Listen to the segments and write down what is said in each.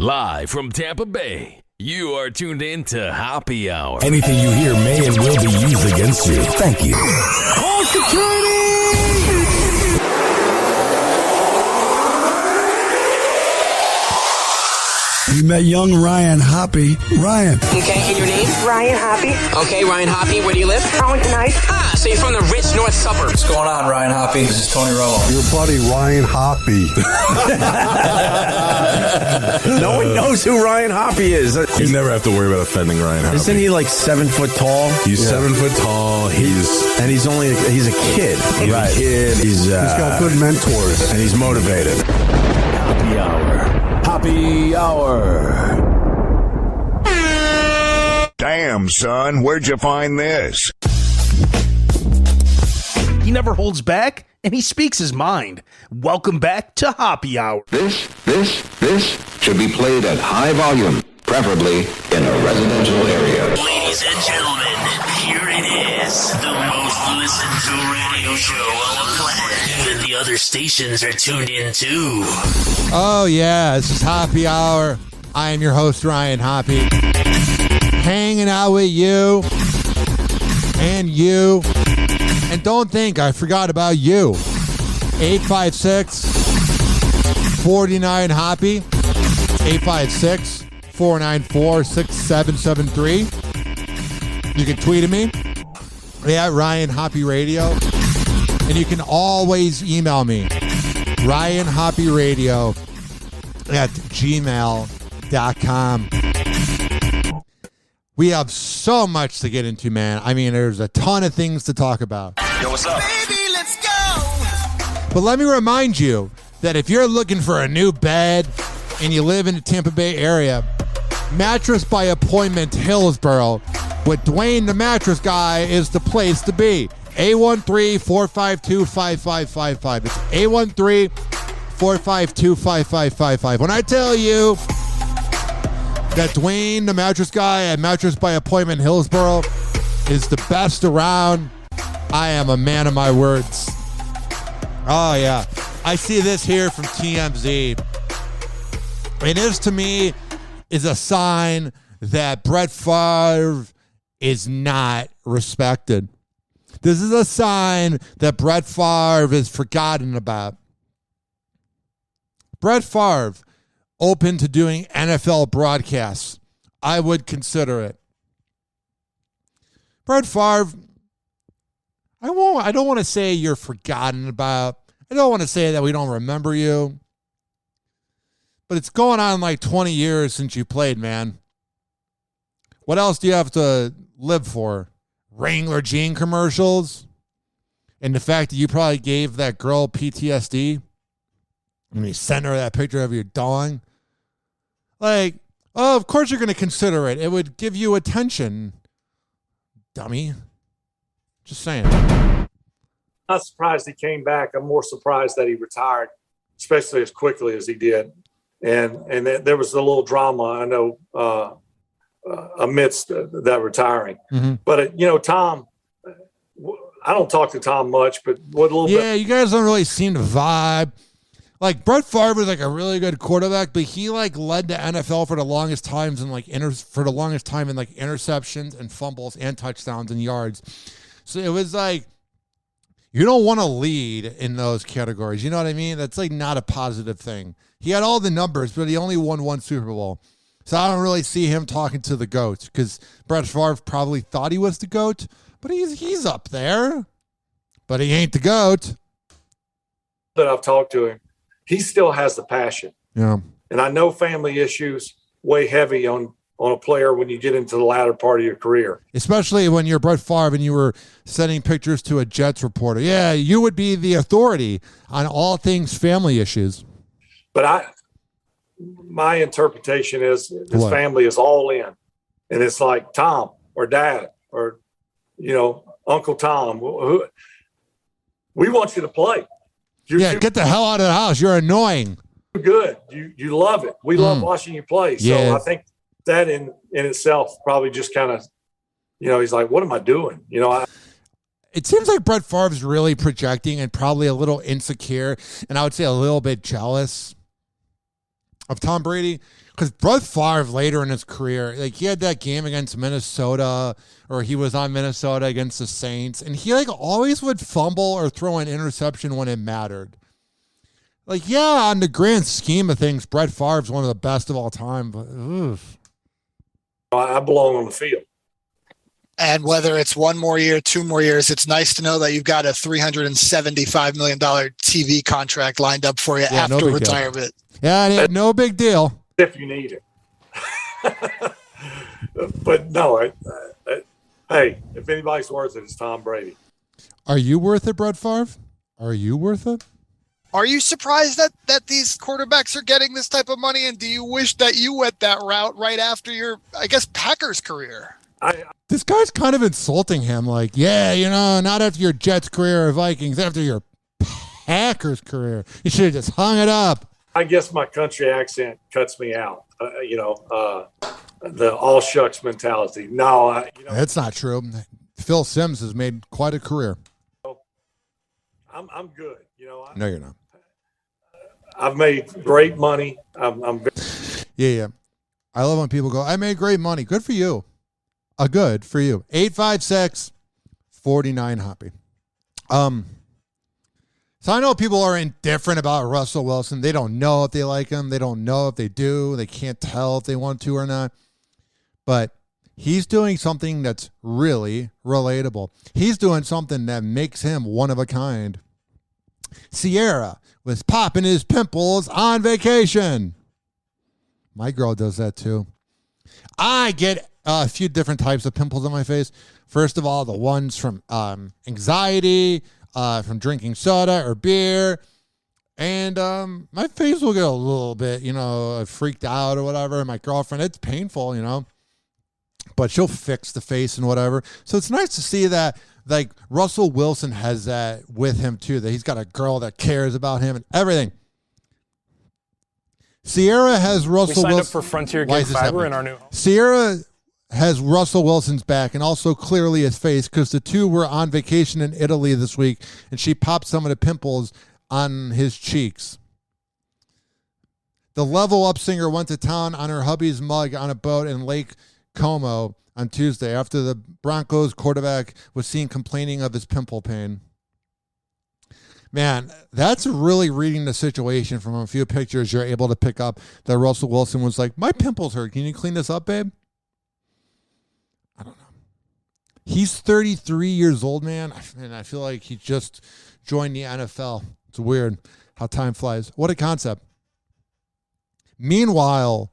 Live from Tampa Bay, you are tuned in to Hoppe Hour. Anything you hear may and will be used against you. Thank you. All security! You met young Ryan Hoppe. Ryan. Okay, and your name? Ryan Hoppe. Okay, Ryan Hoppe. Where do you live? Arlington Heights. Ah, so you're from the rich north suburbs. What's going on, Ryan Hoppe? This is Tony Romo. Your buddy Ryan Hoppe. No one knows who Ryan Hoppe is. You never have to worry about offending Ryan Hoppe. Isn't he like 7 foot tall? He's 7 foot tall. He's a kid. He's Right. a kid. He's got good mentors. And he's motivated. Hoppe Hour. Hoppe Hour. Damn, son, where'd you find this? He never holds back, and he speaks his mind. Welcome back to Hoppe Hour. This should be played at high volume, preferably in a residential area. Ladies and gentlemen, here it is, the most listened to radio show on the planet. Even the other stations are tuned in too. Oh yeah, this is Hoppe Hour. I am your host, Ryan Hoppe. Hanging out with you. And don't think I forgot about you. 856-49-HOPPE. 856-494-6773. You can tweet at me at Ryan Hoppe Radio. And you can always email me, RyanHoppeRadio at gmail.com. We have so much to get into, man. I mean, there's a ton of things to talk about. Yo, what's up? Baby, let's go! But let me remind you that if you're looking for a new bed and you live in the Tampa Bay area, Mattress by Appointment Hillsborough with Dwayne the Mattress Guy is the place to be. 813-452-5555. It's 813-452-5555. When I tell you that Dwayne the Mattress Guy at Mattress by Appointment Hillsborough is the best around, I am a man of my words. Oh, yeah. I see this here from TMZ. And this, to me, is a sign that Brett Favre is not respected. This is a sign that Brett Favre is forgotten about. Brett Favre open to doing NFL broadcasts. I would consider it. Brett Favre, I don't want to say you're forgotten about. I don't want to say that we don't remember you. But it's going on like 20 years since you played, man. What else do you have to live for? Wrangler jean commercials? And the fact that you probably gave that girl PTSD? And you sent her that picture of your dong? Like, oh, of course you're going to consider it. It would give you attention, dummy. Just saying. Not surprised he came back. I'm more surprised that he retired, especially as quickly as he did. And there was a little drama, I know, amidst that retiring. Mm-hmm. But, Tom, I don't talk to Tom much, but what a little bit. Yeah, you guys don't really seem to vibe. Like, Brett Favre was like a really good quarterback, but he like led the NFL for the longest times and for the longest time in like interceptions and fumbles and touchdowns and yards. So it was like, you don't want to lead in those categories. You know what I mean? That's like not a positive thing. He had all the numbers, but he only won one Super Bowl. So I don't really see him talking to the GOAT because Brett Favre probably thought he was the GOAT, but he's up there. But he ain't the GOAT. That I've talked to him, he still has the passion. Yeah. And I know family issues weigh heavy on a player when you get into the latter part of your career. Especially when you're Brett Favre and you were sending pictures to a Jets reporter. Yeah, you would be the authority on all things family issues. But my interpretation is his family is all in. And it's like Tom or Dad or, Uncle Tom. We want you to play. Get the hell out of the house. You're annoying. Good. You love it. We love watching you play. So I think that in itself probably just kind of, he's like, what am I doing? It seems like Brett Favre's really projecting and probably a little insecure, and I would say a little bit jealous of Tom Brady. Because Brett Favre later in his career, like he had that game against Minnesota, or he was on Minnesota against the Saints, and he like always would fumble or throw an interception when it mattered. Like, yeah, on the grand scheme of things, Brett Favre's one of the best of all time, but oof. I belong on the field. And whether it's 1 more year, 2 more years, it's nice to know that you've got a $375 million TV contract lined up for you after retirement. Yeah, no big deal. If you need it. But no, hey, if anybody's worth it, it's Tom Brady. Are you worth it, Brett Favre? Are you worth it? Are you surprised that these quarterbacks are getting this type of money? And do you wish that you went that route right after your, I guess, Packers career? This guy's kind of insulting him. Like, yeah, not after your Jets career or Vikings, after your Packers career. You should have just hung it up. I guess my country accent cuts me out. The all shucks mentality. No, That's not true. Phil Simms has made quite a career. I'm good. No, you're not. I've made great money. Yeah. I love when people go, I made great money. Good for you. Good for you. 856-49-HOPPE. So I know people are indifferent about Russell Wilson. They don't know if they like him. They don't know if they do. They can't tell if they want to or not. But he's doing something that's really relatable. He's doing something that makes him one of a kind. Sierra was popping his pimples on vacation. My girl does that too. I get a few different types of pimples on my face. First of all, the ones from anxiety, from drinking soda or beer. And my face will get a little bit, freaked out or whatever. My girlfriend, it's painful, but she'll fix the face and whatever. So it's nice to see that, like, Russell Wilson has that with him too, that he's got a girl that cares about him and everything. Sierra has Russell Wilson. We signed up for Frontier Gig Fiber in our new home. Sierra has Russell Wilson's back and also clearly his face, because the two were on vacation in Italy this week, and she popped some of the pimples on his cheeks. The Level Up singer went to town on her hubby's mug on a boat in Lake Como on Tuesday after the Broncos quarterback was seen complaining of his pimple pain. Man, that's really reading the situation from a few pictures. You're able to pick up that Russell Wilson was like, my pimples hurt. Can you clean this up, babe? I don't know. He's 33 years old, man. And I feel like he just joined the NFL. It's weird how time flies. What a concept. Meanwhile,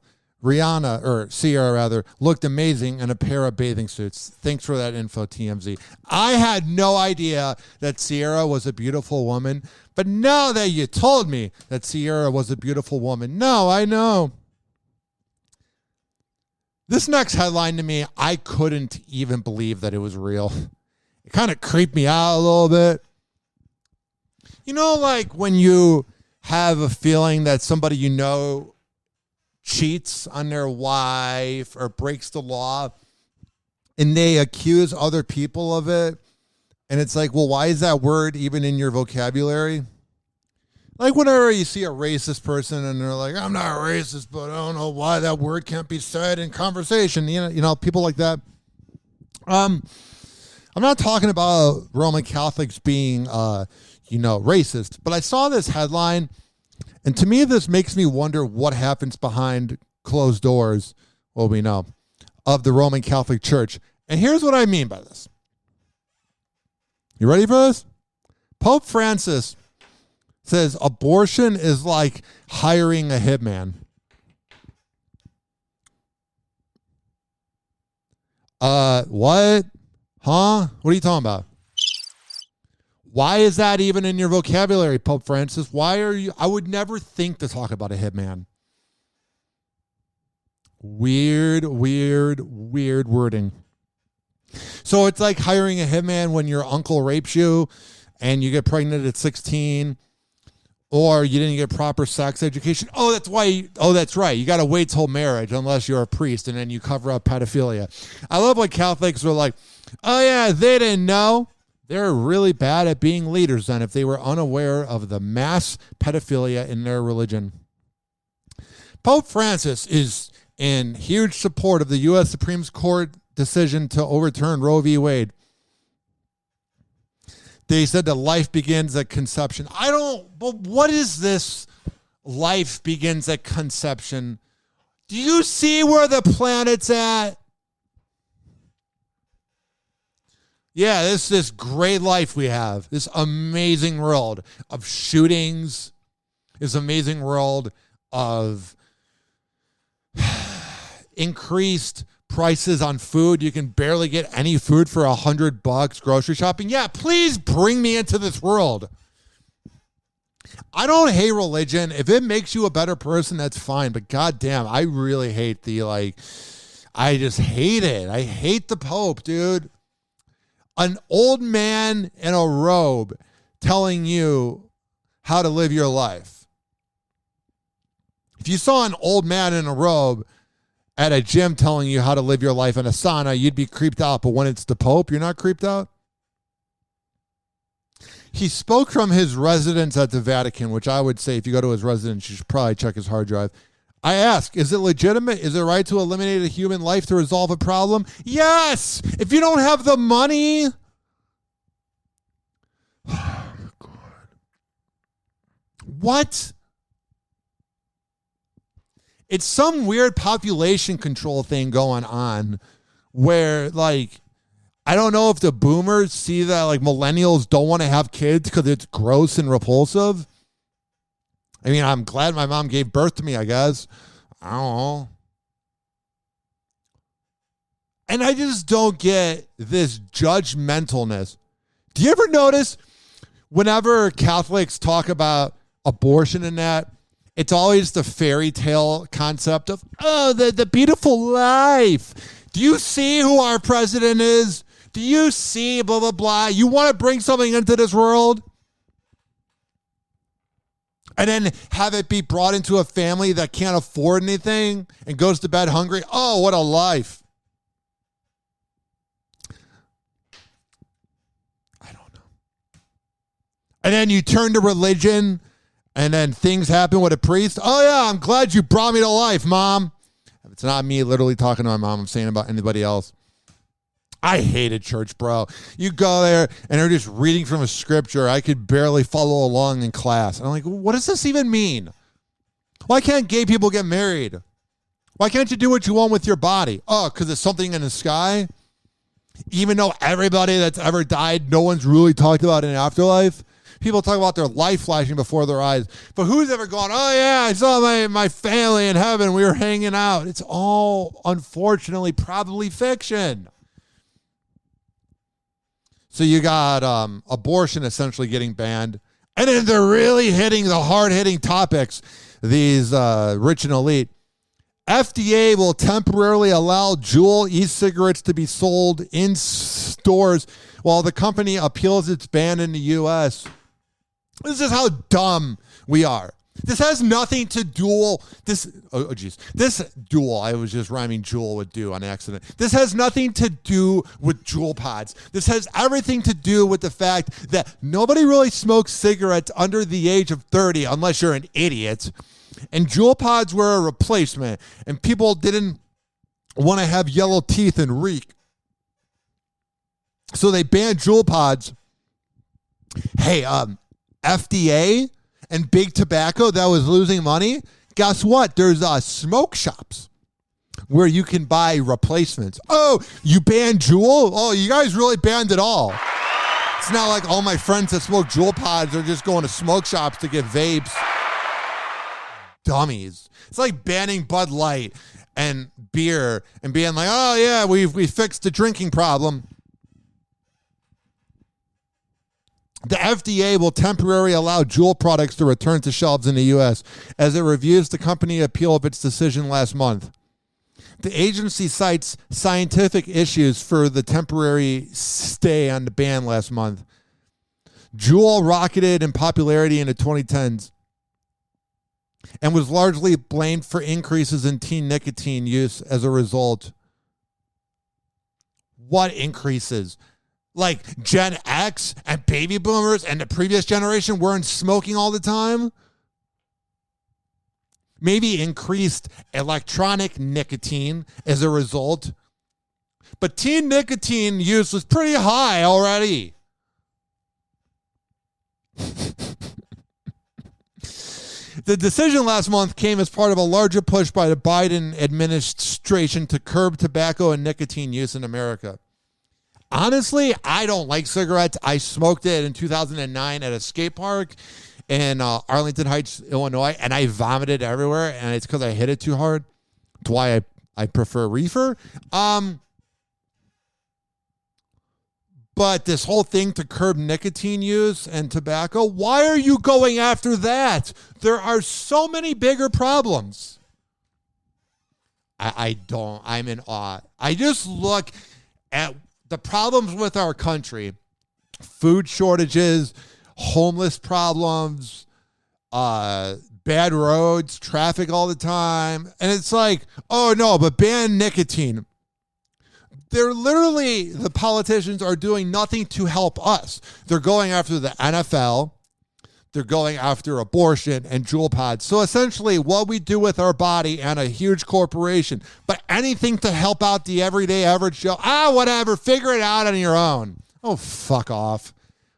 Sierra looked amazing in a pair of bathing suits. Thanks for that info, TMZ. I had no idea that Sierra was a beautiful woman, but now that you told me that Sierra was a beautiful woman, no, I know. This next headline to me, I couldn't even believe that it was real. It kind of creeped me out a little bit. Like when you have a feeling that somebody cheats on their wife or breaks the law and they accuse other people of it. And it's like, well, why is that word even in your vocabulary? Like whenever you see a racist person and they're like, I'm not racist, but I don't know why that word can't be said in conversation. People like that. I'm not talking about Roman Catholics being, racist, but I saw this headline. And to me, this makes me wonder what happens behind closed doors, well, we know, of the Roman Catholic Church. And here's what I mean by this. You ready for this? Pope Francis says abortion is like hiring a hitman. What? Huh? What are you talking about? Why is that even in your vocabulary, Pope Francis? Why are you? I would never think to talk about a hitman. Weird wording. So it's like hiring a hitman when your uncle rapes you and you get pregnant at 16, or you didn't get proper sex education. Oh, that's right. You got to wait till marriage unless you're a priest, and then you cover up pedophilia. I love when Catholics are like, oh yeah, they didn't know. They're really bad at being leaders then if they were unaware of the mass pedophilia in their religion. Pope Francis is in huge support of the U.S. Supreme Court decision to overturn Roe v. Wade. They said that life begins at conception. But what is this life begins at conception? Do you see where the planet's at? Yeah, this great life we have, this amazing world of shootings, this amazing world of increased prices on food. You can barely get any food for $100 grocery shopping. Yeah, please bring me into this world. I don't hate religion. If it makes you a better person, that's fine. But goddamn, I really hate I just hate it. I hate the Pope, dude. An old man in a robe telling you how to live your life. If you saw an old man in a robe at a gym telling you how to live your life in a sauna, you'd be creeped out. But when it's the Pope, you're not creeped out? He spoke from his residence at the Vatican, which I would say if you go to his residence, you should probably check his hard drive. I ask, is it legitimate? Is it right to eliminate a human life to resolve a problem? Yes! If you don't have the money... Oh, God. What? It's some weird population control thing going on where, like, I don't know if the boomers see that, like, millennials don't want to have kids because it's gross and repulsive. I mean, I'm glad my mom gave birth to me, I guess. I don't know. And I just don't get this judgmentalness. Do you ever notice whenever Catholics talk about abortion and that, it's always the fairy tale concept of, oh, the beautiful life. Do you see who our president is? Do you see blah, blah, blah? You want to bring something into this world? And then have it be brought into a family that can't afford anything and goes to bed hungry? Oh, what a life. I don't know. And then you turn to religion and then things happen with a priest. Oh, yeah, I'm glad you brought me to life, Mom. It's not me literally talking to my mom. I'm saying about anybody else. I hated church, bro. You go there and they're just reading from a scripture. I could barely follow along in class. And I'm like, what does this even mean? Why can't gay people get married? Why can't you do what you want with your body? Oh, because it's something in the sky? Even though everybody that's ever died, no one's really talked about an afterlife. People talk about their life flashing before their eyes. But who's ever gone, oh, yeah, I saw my family in heaven. We were hanging out. It's all, unfortunately, probably fiction. So you got abortion essentially getting banned. And then they're really hitting the hard-hitting topics, these rich and elite. FDA will temporarily allow Juul e-cigarettes to be sold in stores while the company appeals its ban in the U.S. This is how dumb we are. This has nothing to do. This Juul. I was just rhyming Juul with do on accident. This has nothing to do with Juul pods. This has everything to do with the fact that nobody really smokes cigarettes under the age of 30 unless you're an idiot. And Juul pods were a replacement. And people didn't want to have yellow teeth and reek. So they banned Juul pods. Hey, FDA and big tobacco that was losing money, guess what? There's smoke shops where you can buy replacements. Oh, you banned Juul? Oh, you guys really banned it all. It's not like all my friends that smoke Juul pods are just going to smoke shops to get vapes. Dummies. It's like banning Bud Light and beer and being like, oh, yeah, we fixed the drinking problem. The FDA will temporarily allow Juul products to return to shelves in the U.S. as it reviews the company appeal of its decision last month. The agency cites scientific issues for the temporary stay on the ban last month. Juul rocketed in popularity in the 2010s and was largely blamed for increases in teen nicotine use as a result. What increases? Like Gen X and baby boomers and the previous generation weren't smoking all the time? maybe increased electronic nicotine as a result. But teen nicotine use was pretty high already. The decision last month came as part of a larger push by the Biden administration to curb tobacco and nicotine use in America. Honestly, I don't like cigarettes. I smoked it in 2009 at a skate park in Arlington Heights, Illinois, and I vomited everywhere, and it's because I hit it too hard. That's why I prefer reefer. But this whole thing to curb nicotine use and tobacco, why are you going after that? There are so many bigger problems. I'm in awe. I just look at the problems with our country, food shortages, homeless problems, bad roads, traffic all the time. And it's like, oh no, but ban nicotine. They're literally, the politicians are doing nothing to help us. They're going after the NFL. They're going after abortion and jewel pods. So essentially what we do with our body and a huge corporation, but anything to help out the everyday average Joe, whatever, figure it out on your own. Oh, fuck off.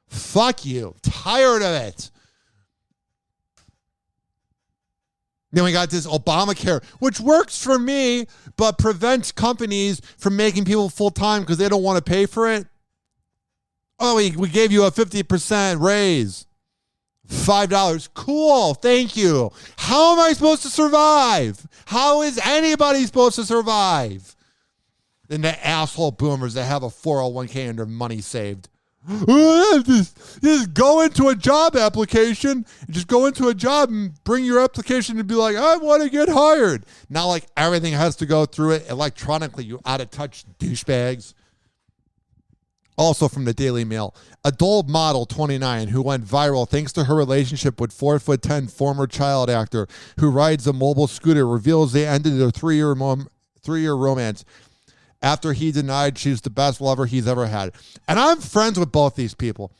Fuck you. Tired of it. Then we got this Obamacare, which works for me, but prevents companies from making people full-time because they don't want to pay for it. Oh, we gave you a 50% raise. $5. Cool. Thank you. How am I supposed to survive? How is anybody supposed to survive? Then the asshole boomers that have a 401k and their money saved. Just go into a job application. Just go into a job and bring your application and be like, I want to get hired. Not like everything has to go through it electronically, you out-of-touch douchebags. Also from the Daily Mail, adult model 29 who went viral thanks to her relationship with 4'10" former child actor who rides a mobile scooter reveals they ended their three-year romance after he denied she's the best lover he's ever had. And I'm friends with both these people.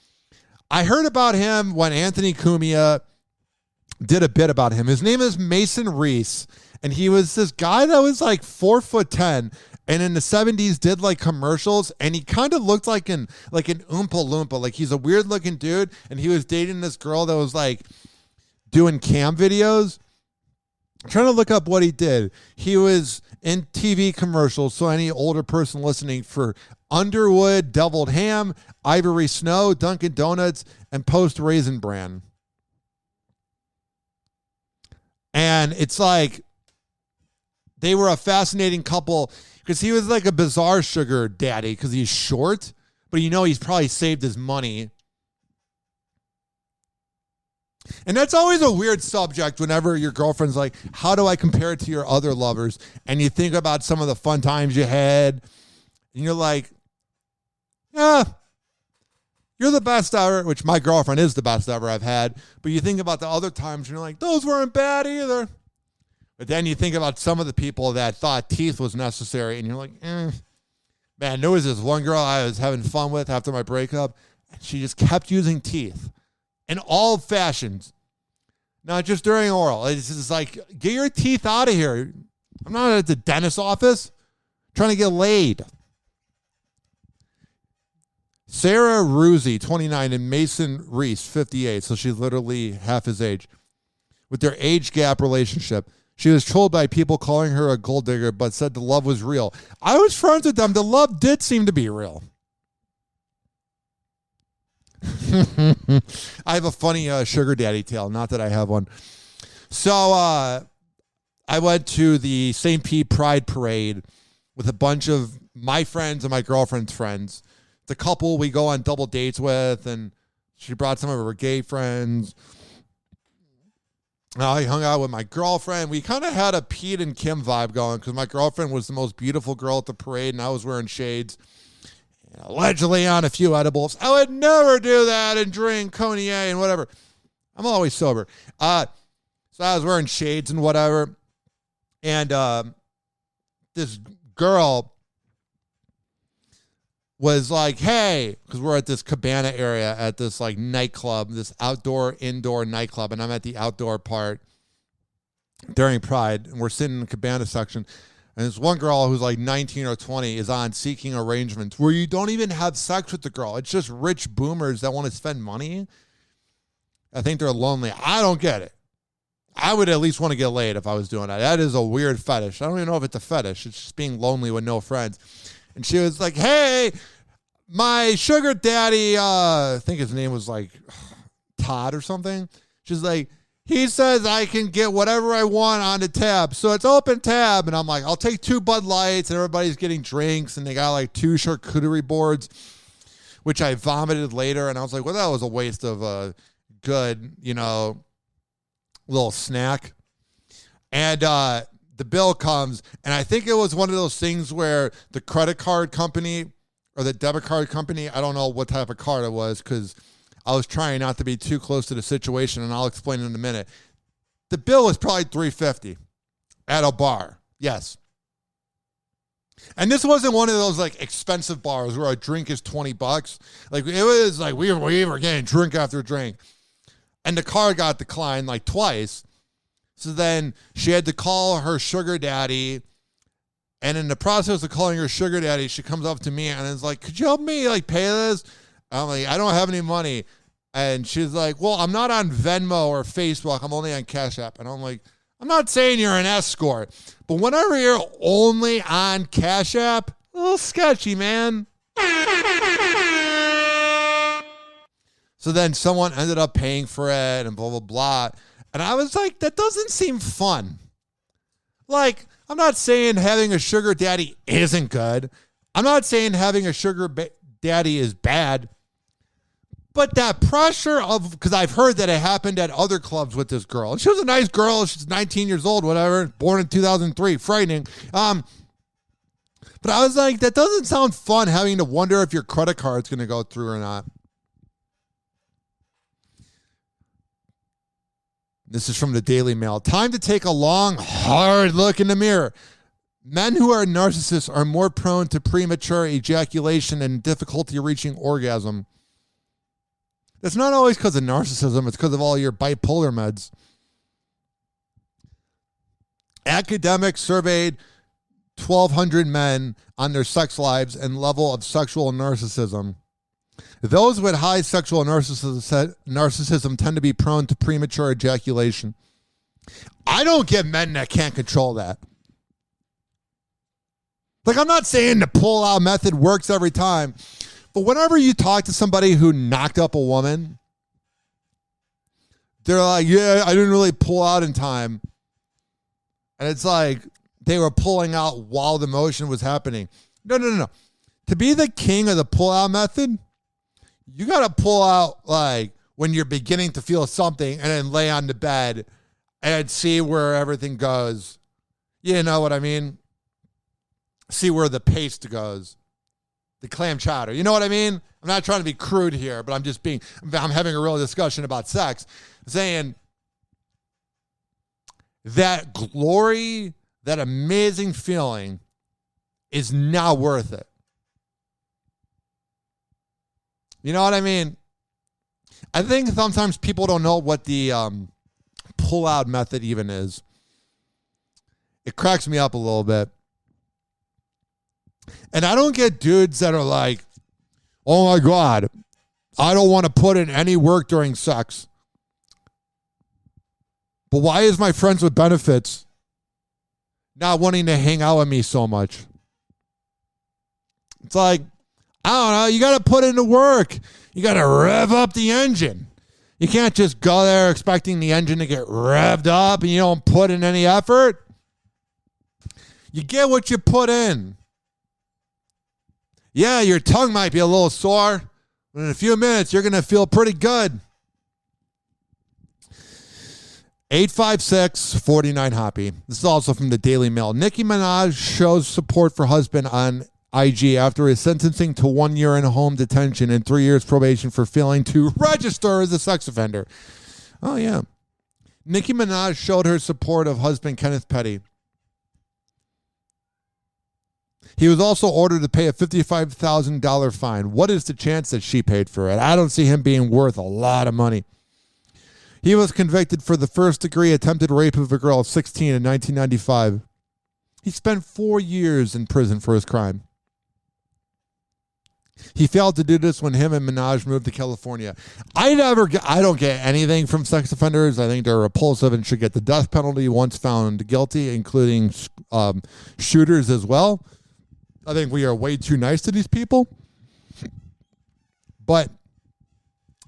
I heard about him when Anthony Cumia did a bit about him. His name is Mason Reese, and he was this guy that was like 4'10", and in the 70s did like commercials, and he kind of looked like an Oompa Loompa. Like he's a weird looking dude, and he was dating this girl that was like doing cam videos. I'm trying to look up what he did. He was in TV commercials, so any older person listening, for Underwood, Deviled Ham, Ivory Snow, Dunkin' Donuts, and Post Raisin Bran. And it's like they were a fascinating couple because he was like a bizarre sugar daddy because he's short, but you know he's probably saved his money. And that's always a weird subject whenever your girlfriend's like, how do I compare it to your other lovers? And you think about some of the fun times you had, and you're like, yeah, you're the best ever, which my girlfriend is the best ever I've had. But you think about the other times, and you're like, those weren't bad either. But then you think about some of the people that thought teeth was necessary, and you're like, Man, there was this one girl I was having fun with after my breakup, and she just kept using teeth. In all fashions, not just during oral. It's just like, get your teeth out of here. I'm not at the dentist's office trying to get laid. Sarah Ruzzi, 29, and Mason Reese, 58, so she's literally half his age. With their age gap relationship, she was trolled by people calling her a gold digger, but said the love was real. I was friends with them. The love did seem to be real. I have a funny sugar daddy tale. Not that I have one. So I went to the St. Pete Pride Parade with a bunch of my friends and my girlfriend's friends. It's a couple we go on double dates with, and she brought some of her gay friends. I hung out with my girlfriend. We kind of had a Pete and Kim vibe going because my girlfriend was the most beautiful girl at the parade, and I was wearing shades. Allegedly on a few edibles. I would never do that and drink cognac and whatever. I'm always sober. So I was wearing shades and whatever. And this girl was like, hey, because we're at this cabana area at this like nightclub, this indoor nightclub, and I'm at the outdoor part. during Pride, and we're sitting in the cabana section, and this one girl who's like 19 or 20 is on Seeking Arrangements, where you don't even have sex with the girl. It's just rich boomers that want to spend money. I think they're lonely. I don't get it. I would at least want to get laid if I was doing that. That is a weird fetish. I don't even know if it's a fetish. It's just being lonely with no friends. And she was like, hey, my sugar daddy, I think his name was like Todd or something. She's like, he says I can get whatever I want on the tab. So it's open tab. And I'm like, I'll take 2 Bud Lights. And everybody's getting drinks. And they got like 2 charcuterie boards, which I vomited later. And I was like, well, that was a waste of a good, little snack. And the bill comes. And I think it was one of those things where the credit card company or the debit card company, I don't know what type of card it was because I was trying not to be too close to the situation, and I'll explain in a minute. The bill was probably $3.50 at a bar. Yes. And this wasn't one of those like expensive bars where a drink is $20. Like it was like we were getting drink after drink. And the card got declined like twice. So then she had to call her sugar daddy. And in the process of calling her sugar daddy, she comes up to me and is like, could you help me like pay this? I'm like, I don't have any money. And she's like, well, I'm not on Venmo or Facebook. I'm only on Cash App. And I'm like, I'm not saying you're an escort, but whenever you're only on Cash App, a little sketchy, man. So then someone ended up paying for it and blah, blah, blah. And I was like, that doesn't seem fun. Like, I'm not saying having a sugar daddy isn't good. I'm not saying having a sugar daddy is bad. But that pressure of, because I've heard that it happened at other clubs with this girl. And she was a nice girl. She's 19 years old, whatever, born in 2003, frightening. But I was like, that doesn't sound fun, having to wonder if your credit card's going to go through or not. This is from the Daily Mail. Time to take a long, hard look in the mirror. Men who are narcissists are more prone to premature ejaculation and difficulty reaching orgasm. That's not always because of narcissism. It's because of all your bipolar meds. Academics surveyed 1,200 men on their sex lives and level of sexual narcissism. Those with high sexual narcissism tend to be prone to premature ejaculation. I don't get men that can't control that. Like, I'm not saying the pull-out method works every time, but whenever you talk to somebody who knocked up a woman, they're like, yeah, I didn't really pull out in time. And it's like they were pulling out while the motion was happening. No. To be the king of the pull-out method, you got to pull out like when you're beginning to feel something and then lay on the bed and see where everything goes. You know what I mean? See where the paste goes. The clam chowder. You know what I mean? I'm not trying to be crude here, but I'm having a real discussion about sex. Saying that glory, that amazing feeling is not worth it. You know what I mean? I think sometimes people don't know what the pull-out method even is. It cracks me up a little bit. And I don't get dudes that are like, oh my God, I don't want to put in any work during sex. But why is my friends with benefits not wanting to hang out with me so much? It's like, I don't know, you got to put in the work. You got to rev up the engine. You can't just go there expecting the engine to get revved up and you don't put in any effort. You get what you put in. Yeah, your tongue might be a little sore, but in a few minutes, you're going to feel pretty good. 856-49-HOPPE. This is also from the Daily Mail. Nicki Minaj shows support for husband on IG after his sentencing to 1 year in home detention and 3 years probation for failing to register as a sex offender. Oh, yeah. Nicki Minaj showed her support of husband Kenneth Petty. He was also ordered to pay a $55,000 fine. What is the chance that she paid for it? I don't see him being worth a lot of money. He was convicted for the first-degree attempted rape of a girl of 16 in 1995. He spent 4 years in prison for his crime. He failed to do this when him and Minaj moved to California. I don't get anything from sex offenders. I think they're repulsive and should get the death penalty once found guilty, including shooters as well. I think we are way too nice to these people. But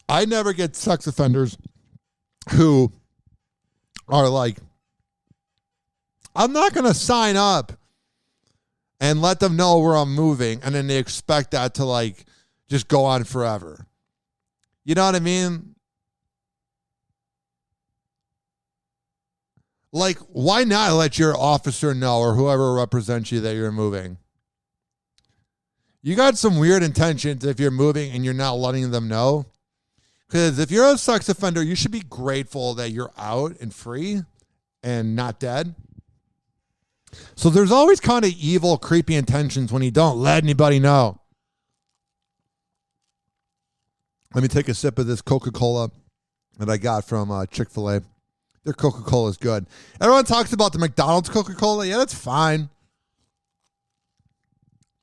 I never get sex offenders who are like, I'm not going to sign up and let them know where I'm moving, and then they expect that to, like, just go on forever. You know what I mean? Like, why not let your officer know or whoever represents you that you're moving? You got some weird intentions if you're moving and you're not letting them know. Because if you're a sex offender, you should be grateful that you're out and free and not dead. So there's always kind of evil, creepy intentions when you don't let anybody know. Let me take a sip of this Coca-Cola that I got from Chick-fil-A. Their Coca-Cola is good. Everyone talks about the McDonald's Coca-Cola. Yeah, that's fine.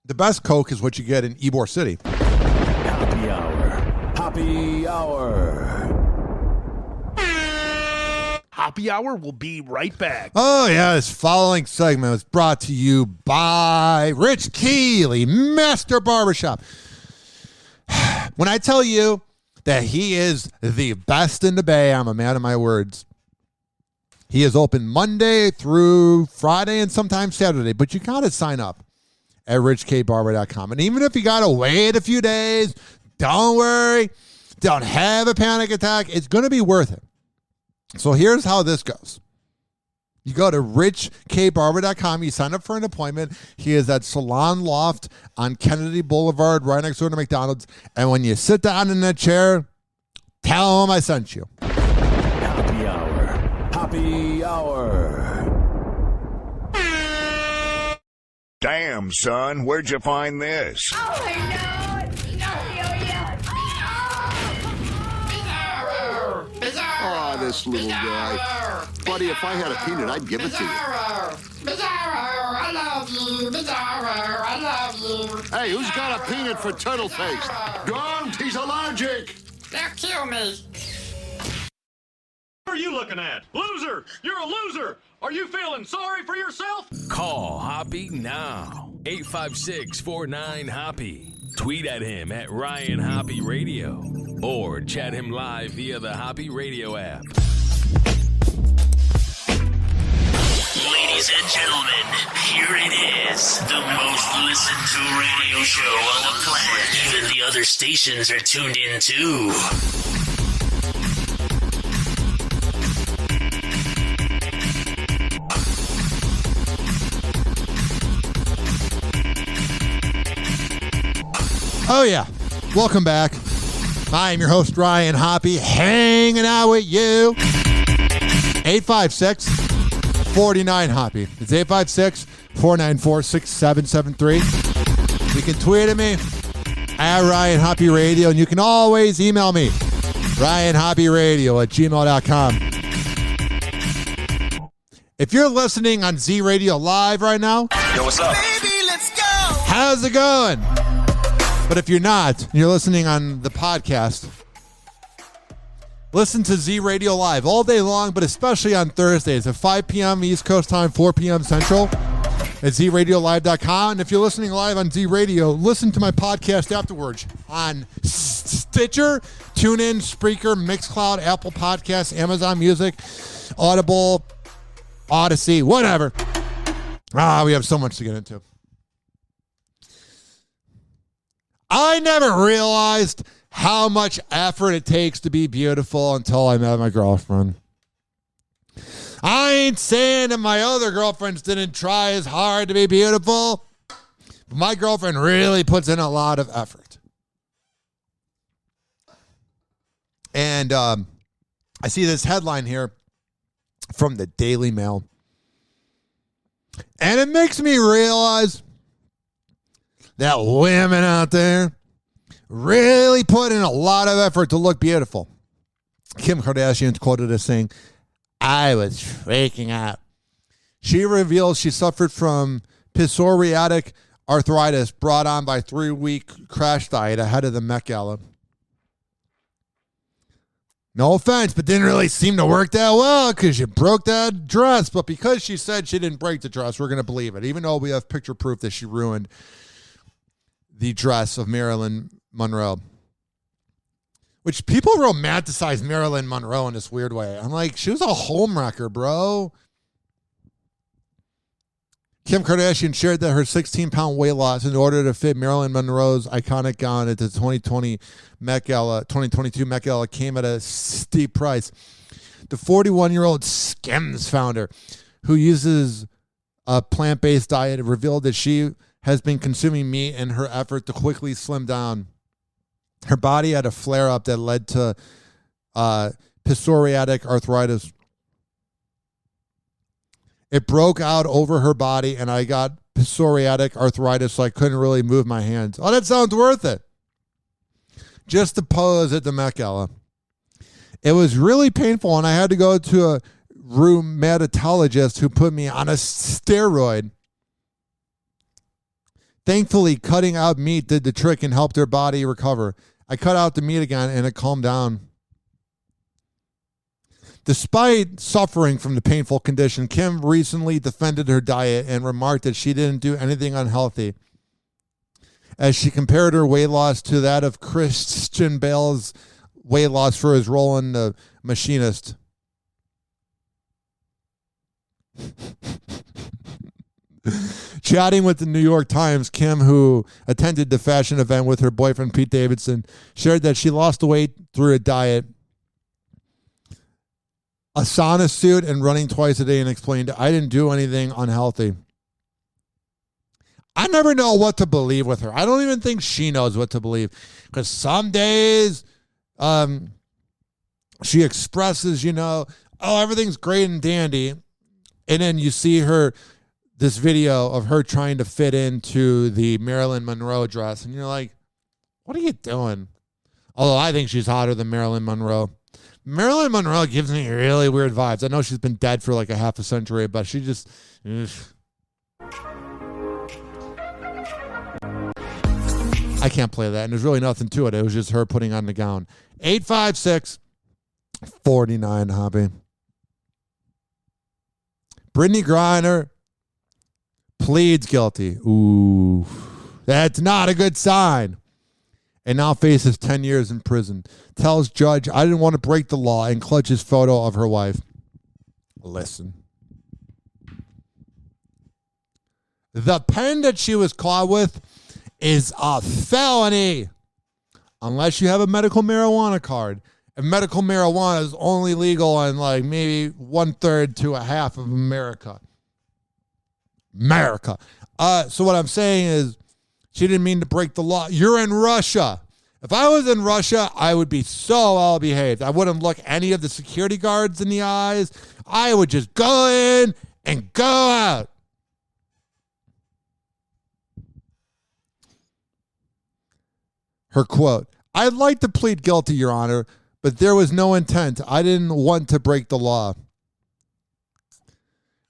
The best Coke is what you get in Ybor City. Hoppe Hour. Hoppe Hour. Hoppe Hour will be right back. Oh, yeah, this following segment was brought to you by Rich Keeley, Master Barbershop. When I tell you that he is the best in the Bay, I'm a man of my words. He is open Monday through Friday and sometimes Saturday, but you got to sign up at richkbarber.com. And even if you got to wait a few days, don't worry. Don't have a panic attack. It's going to be worth it. So here's how this goes. You go to richkbarber.com. You sign up for an appointment. He is at Salon Loft on Kennedy Boulevard, right next door to McDonald's. And when you sit down in that chair, tell him I sent you. Hoppe Hour. Hoppe Hour. Damn, son, where'd you find this? Oh, this little guy. Buddy, if I had a peanut, I'd give it to you. I love you. Bizarro, I love you. Hey, who's got a peanut for turtle face? Don't, he's allergic. They'll kill me. What are you looking at? Loser! You're a loser! Are you feeling sorry for yourself? Call Hoppe now. 856-49-HOPPE. Tweet at him at Ryan Hoppe Radio. Or chat him live via the Hoppe Radio app. Ladies and gentlemen, here it is. The most listened to radio show on the planet. Even the other stations are tuned in too. Oh, yeah. Welcome back. I am your host, Ryan Hoppe, hanging out with you. 856-49-HOPPE. It's 856-494-6773. You can tweet at me at Ryan Hoppe Radio, and you can always email me, RyanHoppeRadio@gmail.com. If you're listening on Z Radio Live right now, yo, what's up? Baby, let's go. How's it going? But if you're not, and you're listening on the podcast, listen to Z Radio Live all day long, but especially on Thursdays at 5 p.m. East Coast time, 4 p.m. Central at zradiolive.com. And if you're listening live on Z Radio, listen to my podcast afterwards on Stitcher, TuneIn, Spreaker, Mixcloud, Apple Podcasts, Amazon Music, Audible, Odyssey, whatever. We have so much to get into. I never realized how much effort it takes to be beautiful until I met my girlfriend. I ain't saying that my other girlfriends didn't try as hard to be beautiful, but my girlfriend really puts in a lot of effort. And I see this headline here from the Daily Mail, and it makes me realize that women out there really put in a lot of effort to look beautiful. Kim Kardashian's quoted as saying, "I was freaking out." She reveals she suffered from psoriatic arthritis brought on by 3-week crash diet ahead of the Met Gala. No offense, but didn't really seem to work that well because you broke that dress. But because she said she didn't break the dress, we're going to believe it, even though we have picture proof that she ruined the dress of Marilyn Monroe. Which people romanticize Marilyn Monroe in this weird way. I'm like, she was a homewrecker, bro. Kim Kardashian shared that her 16-pound weight loss in order to fit Marilyn Monroe's iconic gown at the 2022 Met Gala came at a steep price. The 41-year-old Skims founder, who uses a plant-based diet, revealed that she has been consuming meat in her effort to quickly slim down. Her body had a flare-up that led to psoriatic arthritis. It broke out over her body, and I got psoriatic arthritis, so I couldn't really move my hands. Oh, that sounds worth it. Just to pose at the Met Gala. It was really painful, and I had to go to a rheumatologist who put me on a steroid. Thankfully, cutting out meat did the trick and helped her body recover. I cut out the meat again, and it calmed down. Despite suffering from the painful condition, Kim recently defended her diet and remarked that she didn't do anything unhealthy, as she compared her weight loss to that of Christian Bale's weight loss for his role in The Machinist. Chatting with the New York Times, Kim, who attended the fashion event with her boyfriend Pete Davidson, shared that she lost the weight through a diet, a sauna suit, and running twice a day, and explained, "I didn't do anything unhealthy." I never know what to believe with her. I don't even think she knows what to believe, because some days she expresses, oh, everything's great and dandy, and then you see this video of her trying to fit into the Marilyn Monroe dress, and you're like, what are you doing? Although I think she's hotter than Marilyn Monroe. Marilyn Monroe gives me really weird vibes. I know she's been dead for like a half a century, but she just... I can't play that, and there's really nothing to it. It was just her putting on the gown. 856-49 Hobby. Brittany Griner pleads guilty. Ooh, that's not a good sign. And now faces 10 years in prison. Tells judge, "I didn't want to break the law," and clutches photo of her wife. Listen. The pen that she was caught with is a felony unless you have a medical marijuana card. And medical marijuana is only legal in like maybe 1/3 to a half of America. So what I'm saying is, she didn't mean to break the law. You're in Russia. If I was in Russia, I would be so well behaved. I wouldn't look any of the security guards in the eyes. I would just go in and go out. Her quote, "I'd like to plead guilty, Your Honor, but there was no intent. I didn't want to break the law."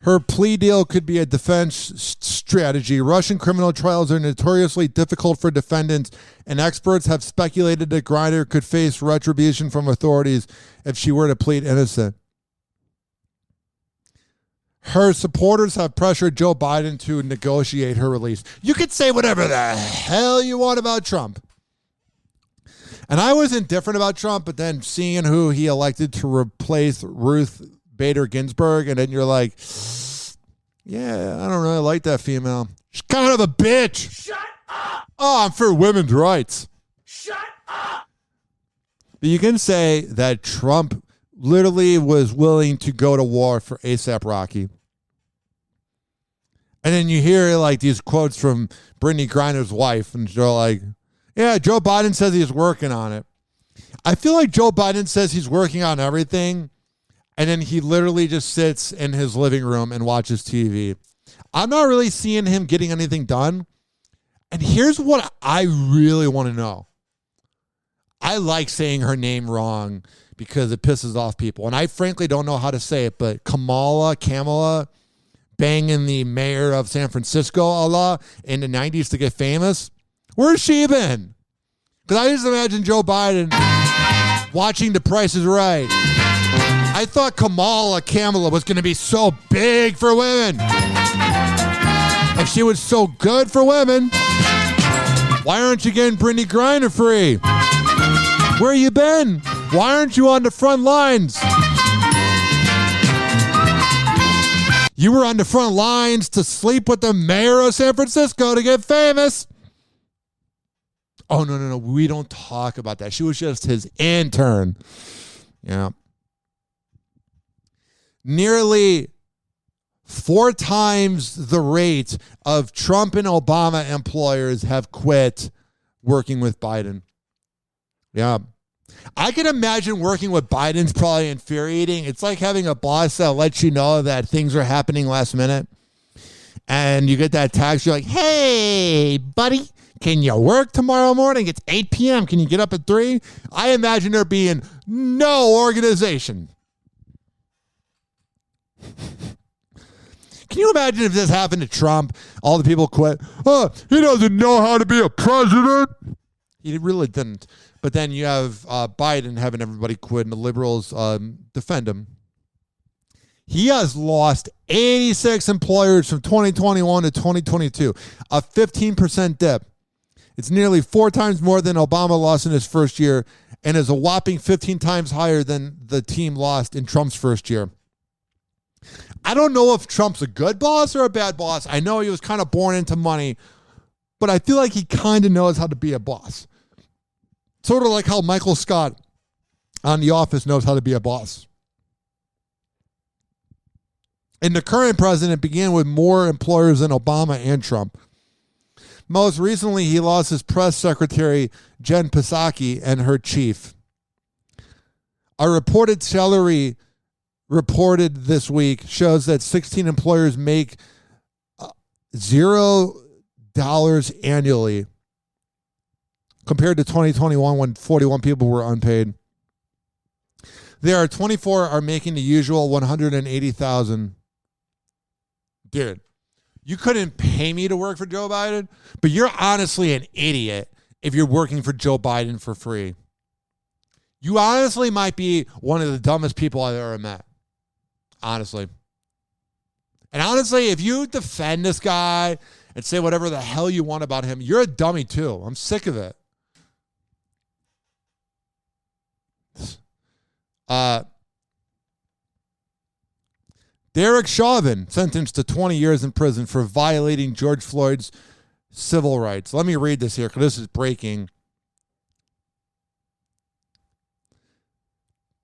Her plea deal could be a defense strategy. Russian criminal trials are notoriously difficult for defendants, and experts have speculated that Griner could face retribution from authorities if she were to plead innocent. Her supporters have pressured Joe Biden to negotiate her release. You could say whatever the hell you want about Trump. And I was indifferent about Trump, but then seeing who he elected to replace Ruth Bader Ginsburg, and then you're like, yeah, I don't really like that female. She's kind of a bitch. Shut up! Oh, I'm for women's rights. Shut up! But you can say that Trump literally was willing to go to war for A$AP Rocky. And then you hear like these quotes from Brittany Griner's wife, and they're like, yeah, Joe Biden says he's working on it. I feel like Joe Biden says he's working on everything, and then he literally just sits in his living room and watches TV. I'm not really seeing him getting anything done. And here's what I really want to know. I like saying her name wrong because it pisses off people. And I frankly don't know how to say it, but Kamala, banging the mayor of San Francisco in the 90s to get famous. Where's she been? Because I just imagine Joe Biden watching The Price is Right. I thought Kamala was going to be so big for women. If she was so good for women, why aren't you getting Brittany Griner free? Where you been? Why aren't you on the front lines? You were on the front lines to sleep with the mayor of San Francisco to get famous. Oh, no. We don't talk about that. She was just his intern. Yeah. Nearly 4 times the rate of Trump and Obama employers have quit working with Biden. Yeah. I can imagine working with Biden's probably infuriating. It's like having a boss that lets you know that things are happening last minute. And you get that text, you're like, hey, buddy, can you work tomorrow morning? It's 8 p.m. Can you get up at 3? I imagine there being no organization. Can you imagine if this happened to Trump? All the people quit. Oh, he doesn't know how to be a president. He really didn't. But then you have Biden having everybody quit and the liberals defend him. He has lost 86 employers from 2021 to 2022, a 15% dip. It's nearly 4 times more than Obama lost in his first year and is a whopping 15 times higher than the team lost in Trump's first year. I don't know if Trump's a good boss or a bad boss. I know he was kind of born into money, but I feel like he kind of knows how to be a boss. Sort of like how Michael Scott on The Office knows how to be a boss. And the current president began with more employers than Obama and Trump. Most recently, he lost his press secretary, Jen Psaki, and her chief. A reported salary reported this week shows that 16 employers make $0 annually compared to 2021 when 41 people were unpaid. There are 24 are making the usual $180,000. Dude, you couldn't pay me to work for Joe Biden, but you're honestly an idiot if you're working for Joe Biden for free. You honestly might be one of the dumbest people I've ever met. Honestly. And honestly, if you defend this guy and say whatever the hell you want about him, you're a dummy too. I'm sick of it. Derek Chauvin sentenced to 20 years in prison for violating George Floyd's civil rights. Let me read this here because this is breaking.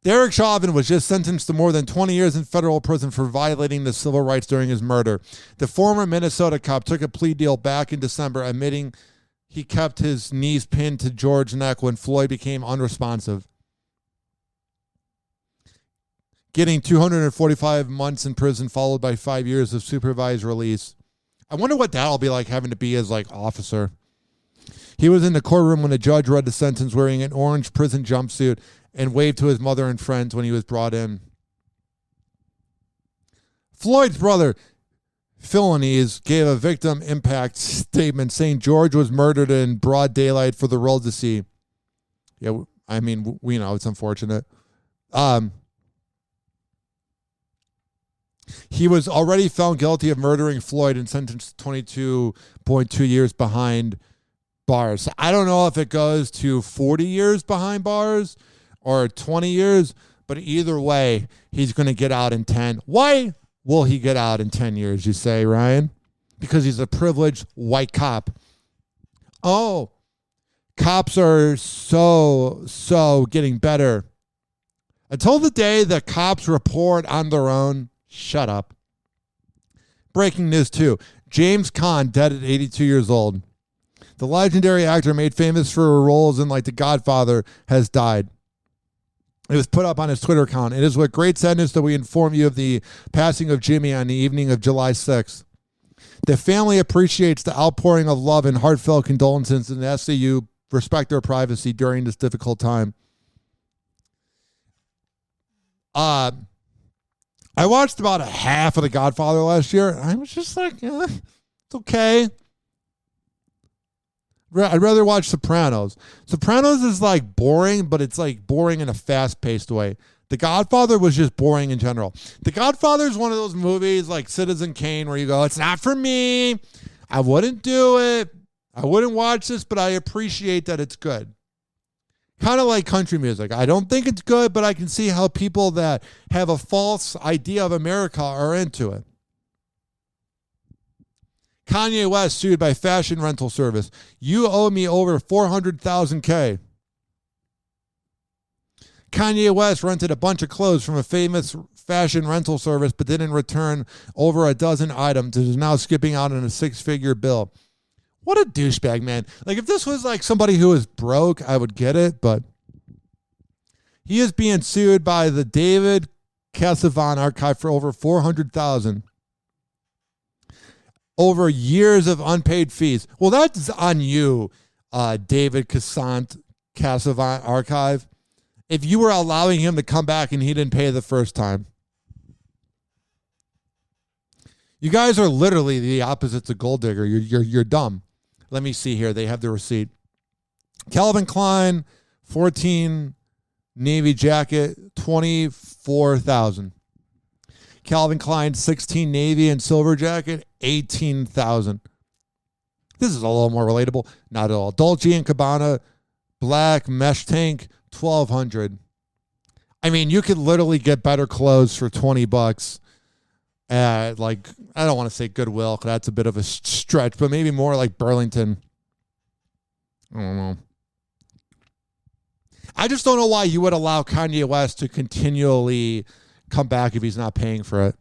Derek Chauvin was just sentenced to more than 20 years in federal prison for violating the civil rights during his murder. The former Minnesota cop took a plea deal back in December, admitting he kept his knees pinned to George's neck when Floyd became unresponsive. Getting 245 months in prison, followed by 5 years of supervised release. I wonder what that'll be like having to be his officer. He was in the courtroom when the judge read the sentence wearing an orange prison jumpsuit and waved to his mother and friends when he was brought in. Floyd's brother, Philanese, gave a victim impact statement saying George was murdered in broad daylight for the world to see. Yeah, I mean, we know it's unfortunate. He was already found guilty of murdering Floyd and sentenced to 22.2 years behind bars. I don't know if it goes to 40 years behind bars or 20 years, but either way, he's going to get out in 10. Why will he get out in 10 years, you say, Ryan? Because he's a privileged white cop. Oh, cops are so getting better. Until the day that cops report on their own, shut up. Breaking news, too. James Caan, dead at 82 years old. The legendary actor made famous for roles in The Godfather has died. It was put up on his Twitter account. It is with great sadness that we inform you of the passing of Jimmy on the evening of July 6th. The family appreciates the outpouring of love and heartfelt condolences and asks that you respect their privacy during this difficult time. I watched about a half of The Godfather last year. And I was just like, it's okay. I'd rather watch Sopranos. Sopranos is like boring, but it's like boring in a fast-paced way. The Godfather was just boring in general. The Godfather is one of those movies like Citizen Kane where you go, it's not for me. I wouldn't do it. I wouldn't watch this, but I appreciate that it's good. Kind of like country music. I don't think it's good, but I can see how people that have a false idea of America are into it. Kanye West sued by fashion rental service. You owe me over $400,000. Kanye West rented a bunch of clothes from a famous fashion rental service but didn't return over a dozen items and is now skipping out on a six-figure bill. What a douchebag, man. Like, if this was like somebody who was broke, I would get it, but he is being sued by the David Casavan Archive for over $400,000 over years of unpaid fees. Well, that's on you, David Casavan Archive. If you were allowing him to come back and he didn't pay the first time. You guys are literally the opposites of gold digger. You're dumb. Let me see here. They have the receipt. Calvin Klein, 14 Navy jacket, $24,000. Calvin Klein, 16 Navy and silver jacket, $18,000. This is a little more relatable. Not at all. Dolce & Gabbana, black mesh tank, $1,200. I mean, you could literally get better clothes for $20 at, like, I don't want to say Goodwill, because that's a bit of a stretch, but maybe more like Burlington. I don't know. I just don't know why you would allow Kanye West to continually come back if he's not paying for it.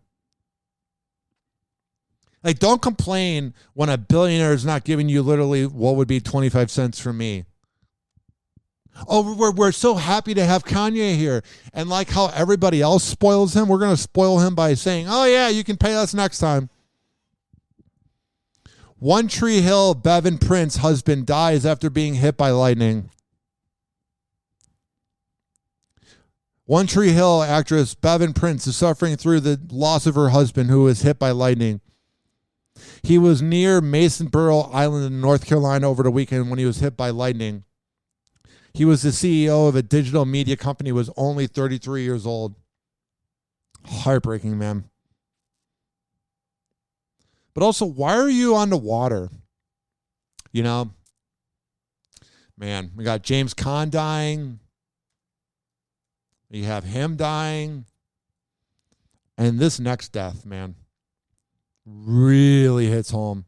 Like, don't complain when a billionaire is not giving you literally what would be 25 cents for me. Oh, we're so happy to have Kanye here. And like how everybody else spoils him, we're going to spoil him by saying, oh, yeah, you can pay us next time. One Tree Hill Bevan Prince husband dies after being hit by lightning. One Tree Hill actress Bevan Prince is suffering through the loss of her husband who was hit by lightning. He was near Masonboro Island in North Carolina over the weekend when he was hit by lightning. He was the CEO of a digital media company, was only 33 years old. Heartbreaking, man. But also, why are you on the water? You know? Man, we got James Caan dying. You have him dying. And this next death, man, really hits home.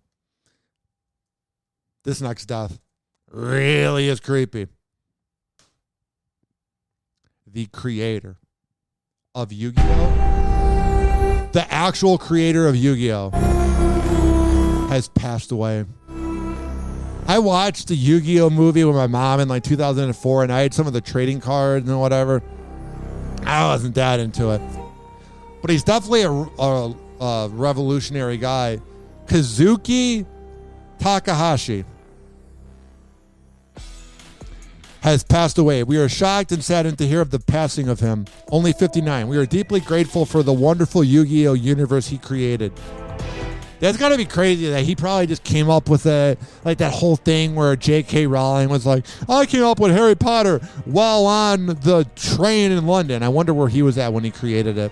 This next death really is creepy. The creator of Yu-Gi-Oh! The actual creator of Yu-Gi-Oh! Has passed away. I watched the Yu-Gi-Oh! Movie with my mom in like 2004, and I had some of the trading cards and whatever. I wasn't that into it. But he's definitely a revolutionary guy. Kazuki Takahashi has passed away. We are shocked and saddened to hear of the passing of him. Only 59. We are deeply grateful for the wonderful Yu-Gi-Oh! Universe he created. That's got to be crazy that he probably just came up with it, like that whole thing where J.K. Rowling was like, I came up with Harry Potter while on the train in London. I wonder where he was at when he created it.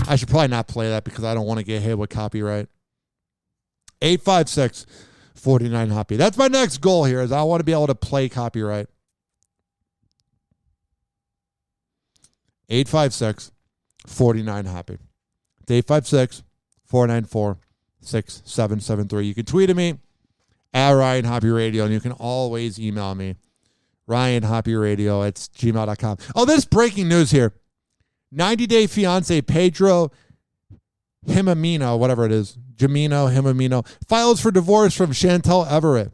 I should probably not play that because I don't want to get hit with copyright. 856-49-HOPPE. That's my next goal here, is I want to be able to play copyright. 856-49-HOPPE. 856-494-6773. You can tweet at me at Ryan Hoppe Radio, and you can always email me, RyanHoppeRadio@gmail.com. Oh, there's breaking news here. 90-day fiance Pedro Himamino, whatever it is, Himamino, files for divorce from Chantel Everett.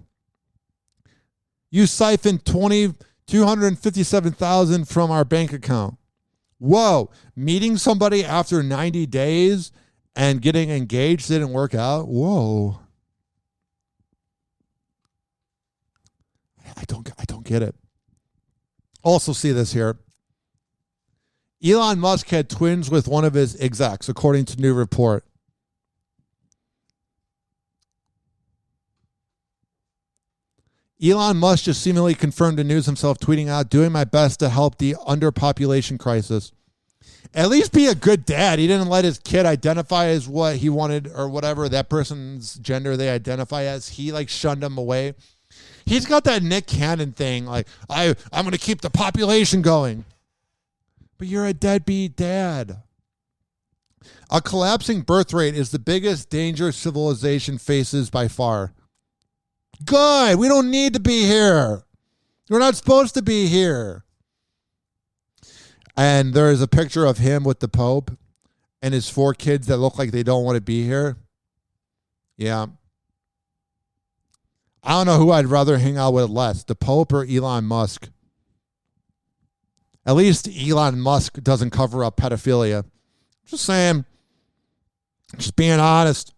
You siphoned $257,000 from our bank account. Whoa, meeting somebody after 90 days and getting engaged didn't work out? Whoa. I don't get it. Also see this here. Elon Musk had twins with one of his execs, according to new report. Elon Musk just seemingly confirmed the news himself, tweeting out, "Doing my best to help the underpopulation crisis." At least be a good dad. He didn't let his kid identify as what he wanted or whatever that person's gender they identify as. He like shunned him away. He's got that Nick Cannon thing, like, I'm going to keep the population going. But you're a deadbeat dad. A collapsing birth rate is the biggest danger civilization faces by far. Good. We don't need to be here. We're not supposed to be here. And there is a picture of him with the Pope and his 4 kids that look like they don't want to be here. Yeah. I don't know who I'd rather hang out with less, the Pope or Elon Musk. At least Elon Musk doesn't cover up pedophilia. Just saying. Just being honest.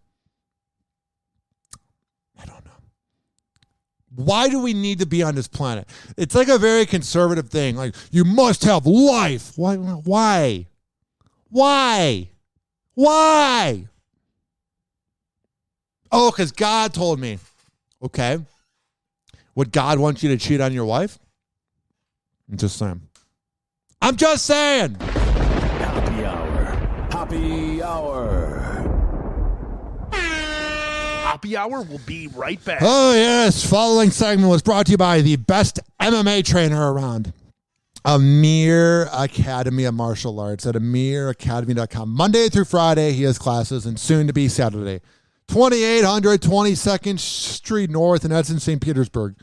I don't know. Why do we need to be on this planet? It's like a very conservative thing. Like, you must have life. Why? Why? Oh, because God told me. Okay. Would God want you to cheat on your wife? I'm just saying. Hoppe Hour. Hoppe Hour. Hoppe Hour will be right back. Oh, yes. Following segment was brought to you by the best MMA trainer around. Amir Academy of Martial Arts at amiracademy.com. Monday through Friday, he has classes, and soon to be Saturday. 2800 22nd Street North, and that's in St. Petersburg.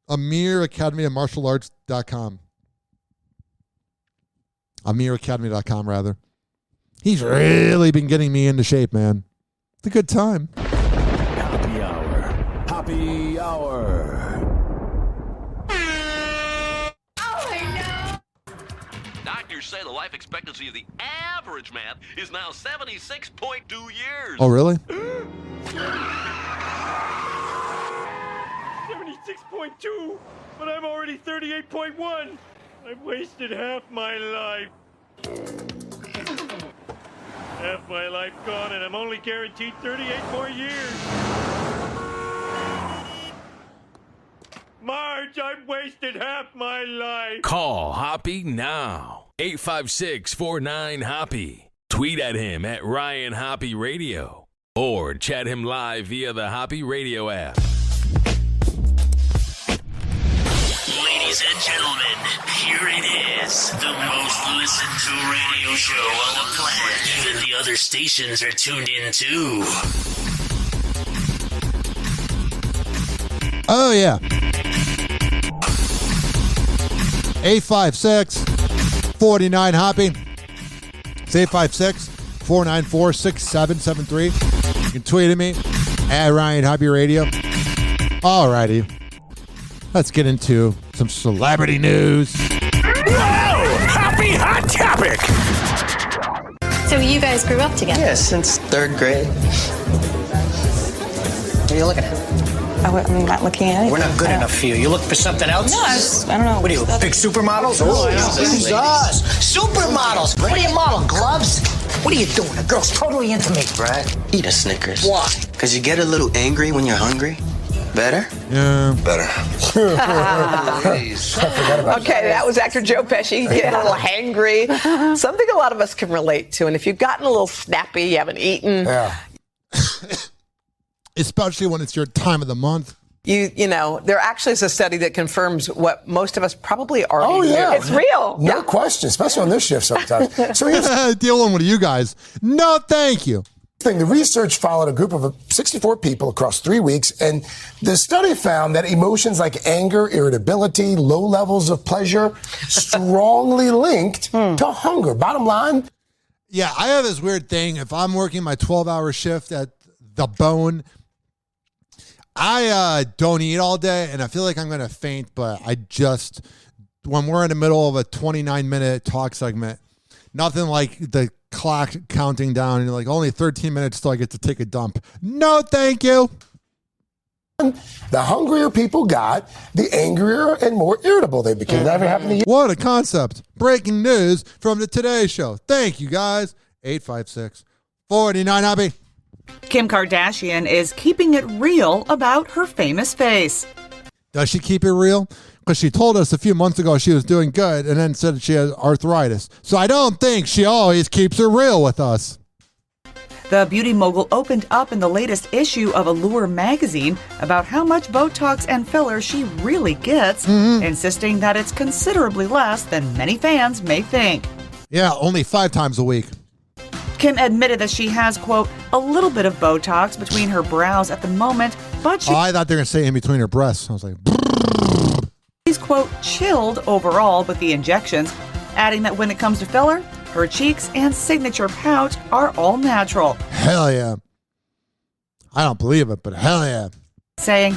amiracademyofmartialarts.com. amiracademy.com, rather. He's really been getting me into shape, man. It's a good time. Hoppe Hour. Hoppe Hour. Doctors say the life expectancy of the average man is now 76.2 years. Oh, really? 76.2, but I'm already 38.1. I've wasted half my life. Half my life gone, and I'm only guaranteed 38 more years. Marge, I've wasted half my life. Call Hoppe now. 856-49-HOPPE. Tweet at him at Ryan Hoppe Radio. Or chat him live via the Hoppe Radio app. Ladies and gentlemen, here it is. The most listened to radio show on the planet. Even the other stations are tuned in too. Oh, yeah. 856-49-HOPPE. It's 856-494-6773. You can tweet at me at Ryan Hoppe Radio. All righty. Let's get into some celebrity news. Whoa! Happy hot topic! So you guys grew up together? Yeah, since 3rd grade. What are you looking at? I'm not looking at it. We're not good enough for you. You looking for something else? No, I don't know. What are you, big supermodels? Oh, Jesus. Supermodels. What do you model, gloves? What are you doing? The girl's totally into me. Brad, eat a Snickers. Why? Because you get a little angry when you're hungry. Better? Yeah. Better. Please. Okay, that was actor Joe Pesci. Getting a little hangry. Something a lot of us can relate to. And if you've gotten a little snappy, you haven't eaten. Yeah. Especially when it's your time of the month. You know, there actually is a study that confirms what most of us probably already knew. It's real. No question, especially on this shift sometimes. So here's dealing with you guys. No, thank you. The research followed a group of 64 people across 3 weeks, and the study found that emotions like anger, irritability, low levels of pleasure strongly linked to hunger. Bottom line. Yeah, I have this weird thing. If I'm working my 12-hour shift at the Bone, I don't eat all day, and I feel like I'm going to faint, but when we're in the middle of a 29-minute talk segment, nothing like the clock counting down, and you're like, only 13 minutes till I get to take a dump. No, thank you. on, the hungrier people got, the angrier and more irritable they became. That ever happened to you? What a concept. Breaking news from the Today Show. Thank you, guys. 856-49 Hoppe. Kim Kardashian is keeping it real about her famous face. Does she keep it real? Because she told us a few months ago she was doing good and then said she has arthritis. So I don't think she always keeps it real with us. The beauty mogul opened up in the latest issue of Allure magazine about how much Botox and filler she really gets, insisting that it's considerably less than many fans may think. Yeah, only 5 times a week. Kim admitted that she has, quote, a little bit of Botox between her brows at the moment, but I thought they were going to say in between her breasts. I was like, she's, quote, chilled overall with the injections, adding that when it comes to filler, her cheeks and signature pout are all natural. Hell yeah. I don't believe it, but hell yeah. Saying,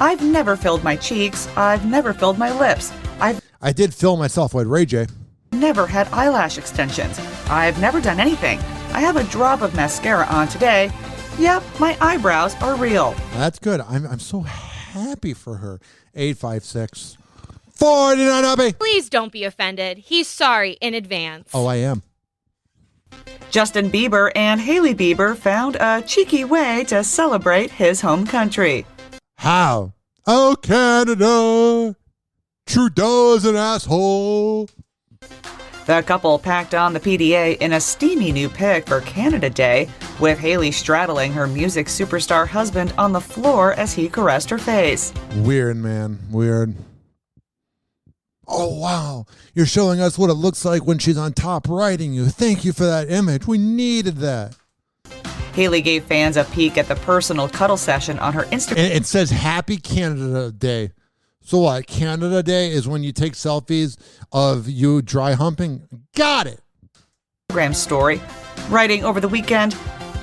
I've never filled my cheeks. I've never filled my lips. I did fill myself with Ray J. Never had eyelash extensions. I've never done anything. I have a drop of mascara on today. Yep, my eyebrows are real. That's good. I'm so happy for her. 856-49 Hoppe. Please don't be offended. He's sorry in advance. Oh, I am. Justin Bieber and Hailey Bieber found a cheeky way to celebrate his home country. How? Oh, Canada. Trudeau's an asshole. The couple packed on the PDA in a steamy new pic for Canada Day, with Hailey straddling her music superstar husband on the floor as he caressed her face. Weird, man. Weird. Oh, wow. You're showing us what it looks like when she's on top riding you. Thank you for that image. We needed that. Hailey gave fans a peek at the personal cuddle session on her Instagram. And it says Happy Canada Day. So what? Canada Day is when you take selfies of you dry humping? Got it. Instagram story, writing over the weekend,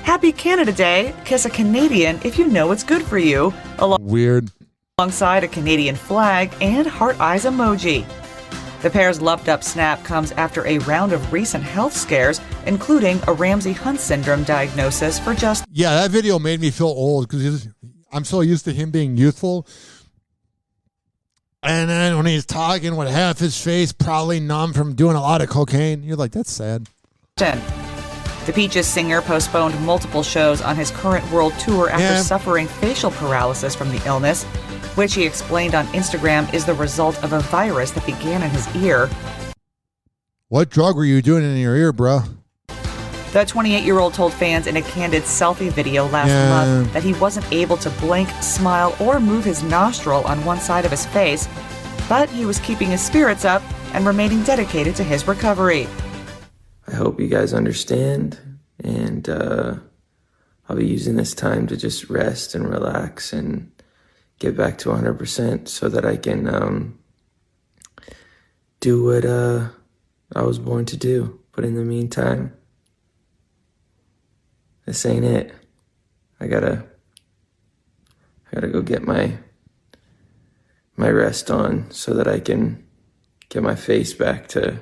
Happy Canada Day, kiss a Canadian if you know it's good for you. Weird. Alongside a Canadian flag and heart eyes emoji. The pair's loved-up snap comes after a round of recent health scares, including a Ramsay-Hunt syndrome diagnosis for just... Yeah, that video made me feel old because I'm so used to him being youthful. And then when he's talking with half his face probably numb from doing a lot of cocaine, you're like, that's sad. The Peaches singer postponed multiple shows on his current world tour after suffering facial paralysis from the illness, which he explained on Instagram is the result of a virus that began in his ear. What drug were you doing in your ear, bro? The 28-year-old told fans in a candid selfie video last month that he wasn't able to blink, smile, or move his nostril on one side of his face, but he was keeping his spirits up and remaining dedicated to his recovery. I hope you guys understand, and I'll be using this time to just rest and relax and get back to 100% so that I can do what I was born to do. But in the meantime, this ain't it. I gotta go get my rest on so that I can get my face back to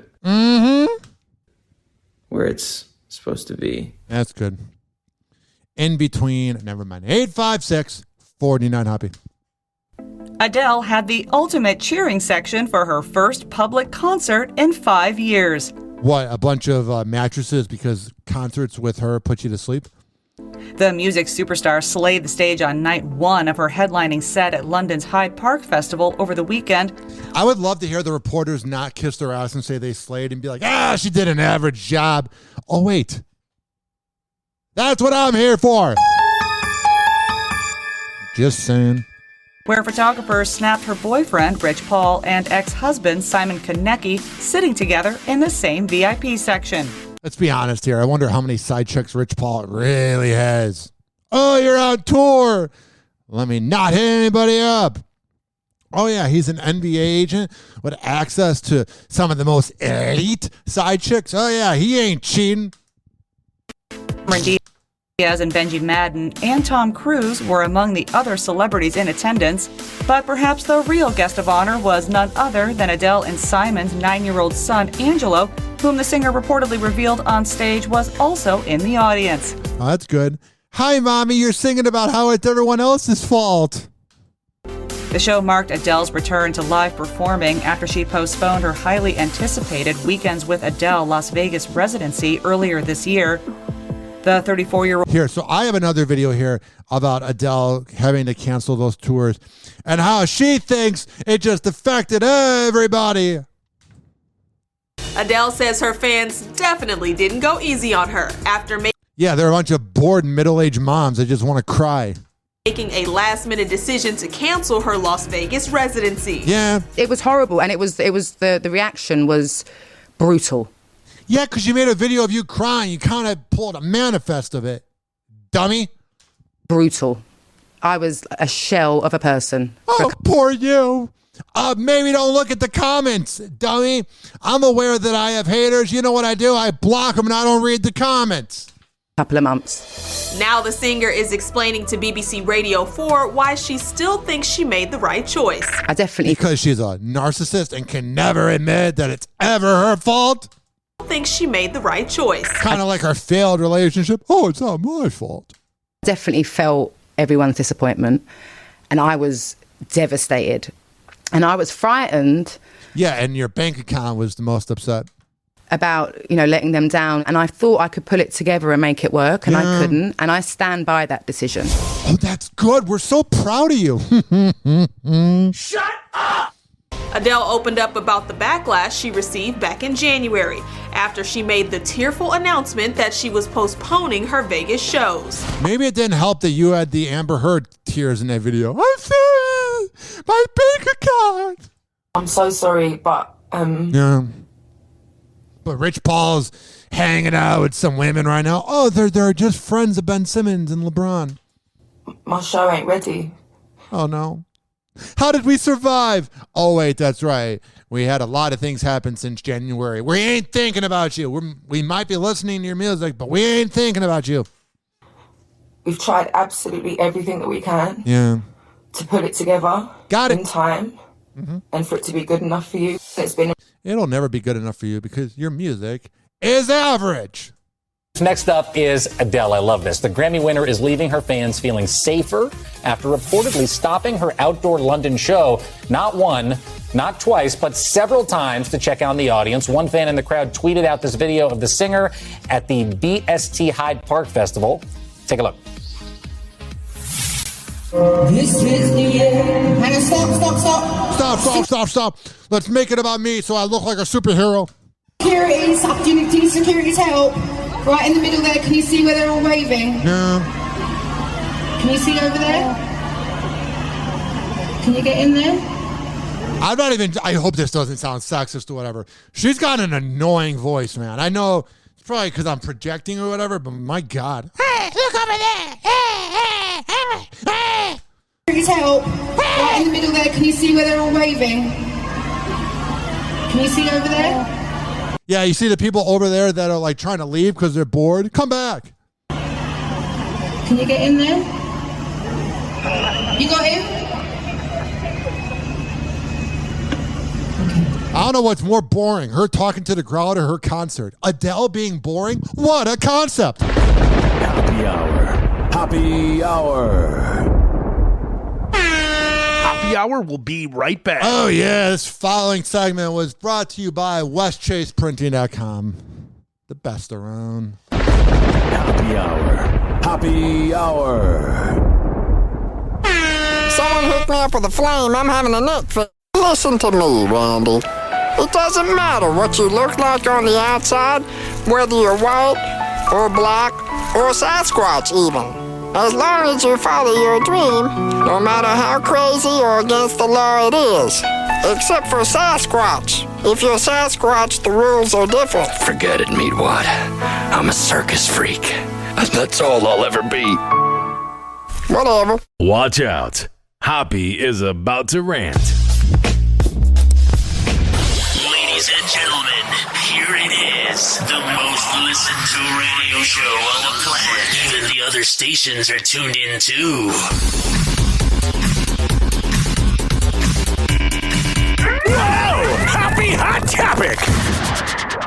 where it's supposed to be. That's good. In between, never mind. 856-49 Hoppe. Adele had the ultimate cheering section for her first public concert in 5 years. What, a bunch of mattresses because concerts with her put you to sleep? The music superstar slayed the stage on night one of her headlining set at London's Hyde Park Festival over the weekend. I would love to hear the reporters not kiss their ass and say they slayed and be like, she did an average job. Oh, wait. That's what I'm here for. Just saying. Where photographers snapped her boyfriend, Rich Paul, and ex-husband, Simon Konecki, sitting together in the same VIP section. Let's be honest here. I wonder how many side chicks Rich Paul really has. Oh, you're on tour. Let me not hit anybody up. Oh, yeah, he's an NBA agent with access to some of the most elite side chicks. Oh, yeah, he ain't cheating. Diaz and Benji Madden and Tom Cruise were among the other celebrities in attendance, but perhaps the real guest of honor was none other than Adele and Simon's 9-year-old son, Angelo, whom the singer reportedly revealed on stage was also in the audience. Oh, that's good. Hi, Mommy, you're singing about how it's everyone else's fault. The show marked Adele's return to live performing after she postponed her highly anticipated Weekends with Adele Las Vegas residency earlier this year. The 34-year-old... Here, so I have another video here about Adele having to cancel those tours and how she thinks it just affected everybody. Adele says her fans definitely didn't go easy on her after Yeah, they're a bunch of bored middle-aged moms that just want to cry. making a last-minute decision to cancel her Las Vegas residency. Yeah. It was horrible, and it was the reaction was brutal. Yeah, because you made a video of you crying. You kind of pulled a manifest of it. Dummy. Brutal. I was a shell of a person. Oh, poor you. Maybe don't look at the comments, dummy. I'm aware that I have haters. You know what I do? I block them and I don't read the comments. Couple of months. Now the singer is explaining to BBC Radio 4 why she still thinks she made the right choice. I definitely... Because she's a narcissist and can never admit that it's ever her fault. Thinks she made the right choice. Kind of like our failed relationship. Oh, it's not my fault. Definitely felt everyone's disappointment, and I was devastated, and I was frightened. Yeah, and your bank account was the most upset. About, letting them down, and I thought I could pull it together and make it work, and I couldn't, and I stand by that decision. Oh, that's good. We're so proud of you. Shut up! Adele opened up about the backlash she received back in January after she made the tearful announcement that she was postponing her Vegas shows. Maybe it didn't help that you had the Amber Heard tears in that video. I'm sorry, my bank account. I'm so sorry, but Yeah. But Rich Paul's hanging out with some women right now. Oh, they're just friends of Ben Simmons and LeBron. my show ain't ready. Oh, no. How did we survive? Oh, wait, that's right. We had a lot of things happen since January. We ain't thinking about you. We might be listening to your music, but we ain't thinking about you. We've tried absolutely everything that we can to put it together. Got it. In time. And for it to be good enough for you. It'll never be good enough for you because your music is average. Next up is Adele. I love this. The Grammy winner is leaving her fans feeling safer after reportedly stopping her outdoor London show not one, not twice, but several times to check on the audience. One fan in the crowd tweeted out this video of the singer at the BST Hyde Park Festival. Take a look. This is the end. Hang on, Stop. Let's make it about me so I look like a superhero. Securities, do you need security's help? Right in the middle there, can you see where they're all waving? No. Can you see over there? Can you get in there? I hope this doesn't sound sexist or whatever. She's got an annoying voice, man. I know it's probably because I'm projecting or whatever, but my God. Hey, look over there! Hey! Security's help. Right in the middle there, can you see where they're all waving? Can you see over there? Yeah, you see the people over there that are like trying to leave because they're bored? Come back. Can you get in there? You got in? I don't know what's more boring, her talking to the crowd or her concert. Adele being boring? What a concept. Happy Hour. Happy Hour. Happy Hour will be right back. Oh, yeah. This following segment was brought to you by WestChasePrinting.com. The best around. Happy Hour. Happy Hour. Someone hooked me up with a flame. I'm having a neck fit. Listen to me, Randy. It doesn't matter what you look like on the outside, whether you're white or black or Sasquatch even. As long as you follow your dream, no matter how crazy or against the law it is. Except for Sasquatch. If you're Sasquatch, the rules are different. Forget it, Meatwad. I'm a circus freak. That's all I'll ever be. Whatever. Watch out. Hoppe is about to rant. Ladies and gentlemen, here it is. The most listened to radio show on the planet. Even the other stations are tuned in too. Whoa! Happy Hot Topic!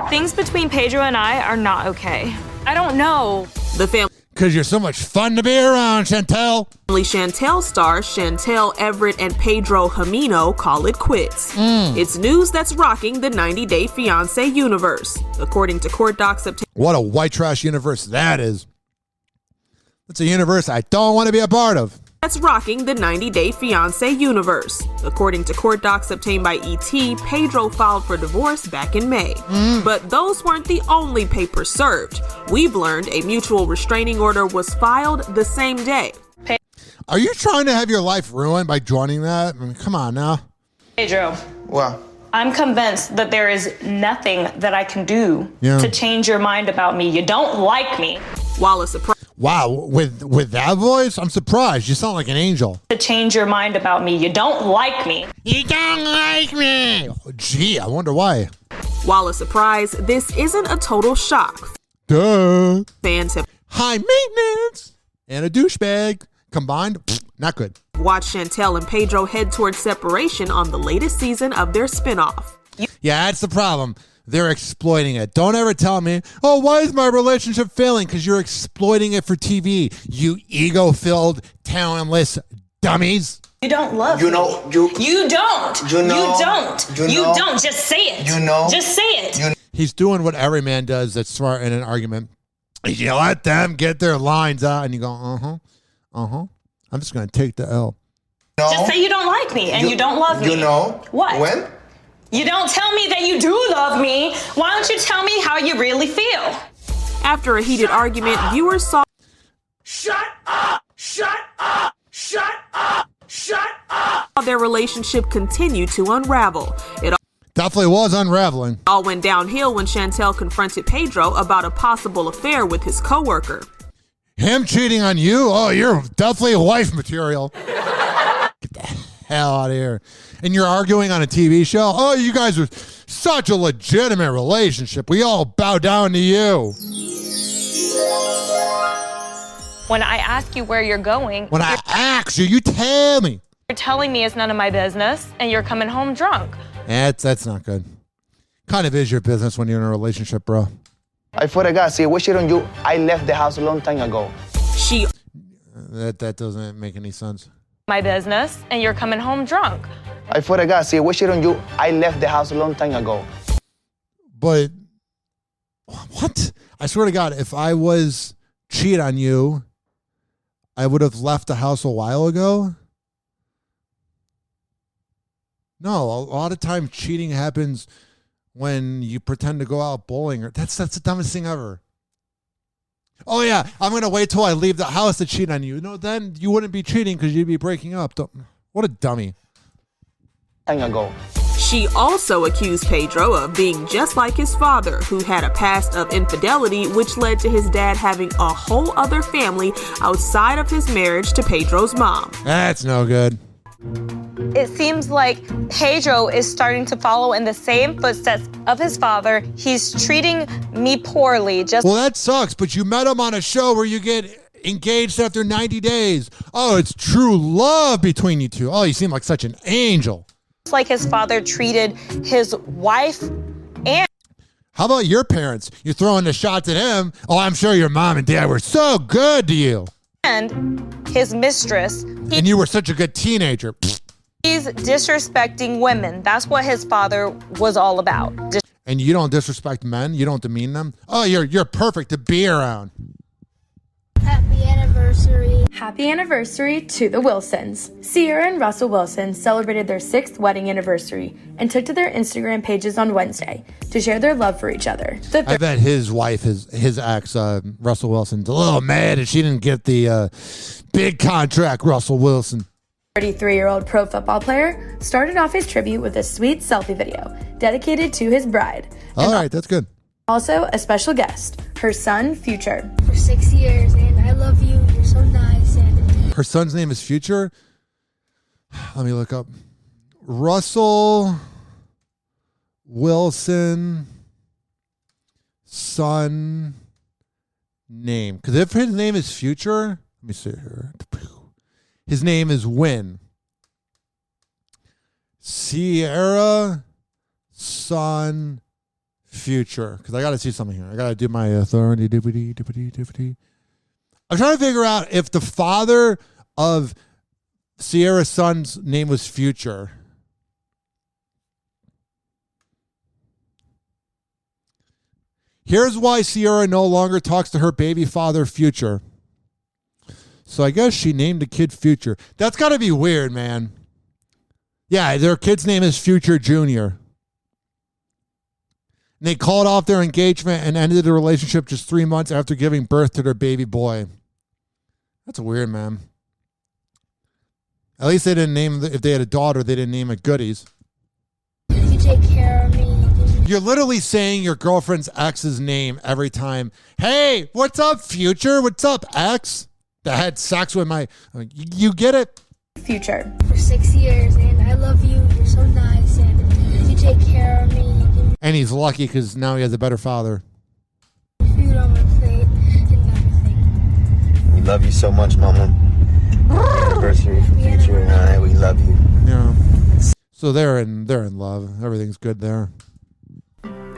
Things between Pedro and I are not okay. I don't know. The family. Because you're so much fun to be around, Chantel. Only Chantel stars Chantel Everett and Pedro Jimeno call it quits. It's news that's rocking the 90 Day Fiancé universe. According to court docs obtained. What a white trash universe that is. That's a universe I don't want to be a part of. That's rocking the 90 Day Fiancé universe. According to court docs obtained by ET, Pedro filed for divorce back in May. But those weren't the only papers served. We've learned a mutual restraining order was filed the same day. Are you trying to have your life ruined by joining that? I mean, come on now. Pedro. What? I'm convinced that there is nothing that I can do to change your mind about me. You don't like me. While a surprise. Wow, with that voice, I'm surprised. You sound like an angel. To change your mind about me. You don't like me. You don't like me. Oh, gee, I wonder why. While a surprise, this isn't a total shock. Duh. Fans have high maintenance and a douchebag combined. Not good. Watch Chantel and Pedro head towards separation on the latest season of their spinoff. Yeah, that's the problem. They're exploiting it. Don't ever tell me, oh, why is my relationship failing? Because you're exploiting it for TV, you ego-filled, talentless dummies. You don't love me. You don't. You don't. Just say it. Just say it. He's doing what every man does that's smart in an argument. You let them get their lines out, and you go, I'm just going to take the L. Just say you don't like me and you don't love me. What? When? You don't tell me that you do love me. Why don't you tell me how you really feel? After a heated argument, viewers saw. Shut up! Shut up! Shut up! Shut up! Their relationship continued to unravel. It definitely was unraveling. All went downhill when Chantel confronted Pedro about a possible affair with his coworker. Him cheating on you? Oh, you're definitely wife material. Get the hell out of here. And you're arguing on a TV show? Oh, you guys are such a legitimate relationship. We all bow down to you. When I ask you where you're going, when I ask you, you tell me. You're telling me it's none of my business, and you're coming home drunk. That's not good. Kind of is your business when you're in a relationship, bro. I forgot. See, we shit on you. I left the house a long time ago. That doesn't make any sense. My business, and you're coming home drunk. I forgot. See, we shit on you. I left the house a long time ago. But what? I swear to God, if I was cheat on you, I would have left the house a while ago. No, a lot of times cheating happens when you pretend to go out bowling. That's the dumbest thing ever. Oh yeah, I'm gonna wait till I leave the house to cheat on you. No, then you wouldn't be cheating because you'd be breaking up. What a dummy. She also accused Pedro of being just like his father, who had a past of infidelity, which led to his dad having a whole other family outside of his marriage to Pedro's mom. That's no good. It seems like Pedro is starting to follow in the same footsteps of his father. He's treating me poorly. Well, that sucks, but you met him on a show where you get engaged after 90 days. Oh, it's true love between you two. Oh, you seem like such an angel. It's like his father treated his wife and... How about your parents? You're throwing the shots at him. Oh, I'm sure your mom and dad were so good to you. And his mistress. And you were such a good teenager. He's disrespecting women. That's what his father was all about. And you don't disrespect men? You don't demean them? Oh, you're perfect to be around. Happy anniversary. Happy anniversary to the Wilsons. Sierra and Russell Wilson celebrated their 6th wedding anniversary and took to their Instagram pages on Wednesday to share their love for each other. I bet his wife, his ex, Russell Wilson's a little mad that she didn't get the big contract, Russell Wilson. 33-year-old pro football player started off his tribute with a sweet selfie video dedicated to his bride. All right, that's good. Also, a special guest, her son, Future. For 6 years, and I love you. You're so nice. And her son's name is Future? Let me look up. Russell Wilson son name. Because if his name is Future, let me see here. His name is Win. Sierra son Future. Because I got to see something here. I got to do my authority. I'm trying to figure out if the father of Sierra's son's name was Future. Here's why Sierra no longer talks to her baby father, Future. So I guess she named the kid Future. That's got to be weird, man. Yeah, their kid's name is Future Jr. And they called off their engagement and ended the relationship just 3 months after giving birth to their baby boy. That's weird, man. At least they didn't name, if they had a daughter, they didn't name it Goodies. You take care of me. You're literally saying your girlfriend's ex's name every time. Hey, what's up, Future? What's up, ex? That had sex with my... You get it? Future. For 6 years, and I love you. You're so nice, and you take care of me. And he's lucky because now he has a better father. Food on my plate and everything. We love you so much, Mama. Anniversary from Future and I. We love you. Yeah. So they're in love. Everything's good there.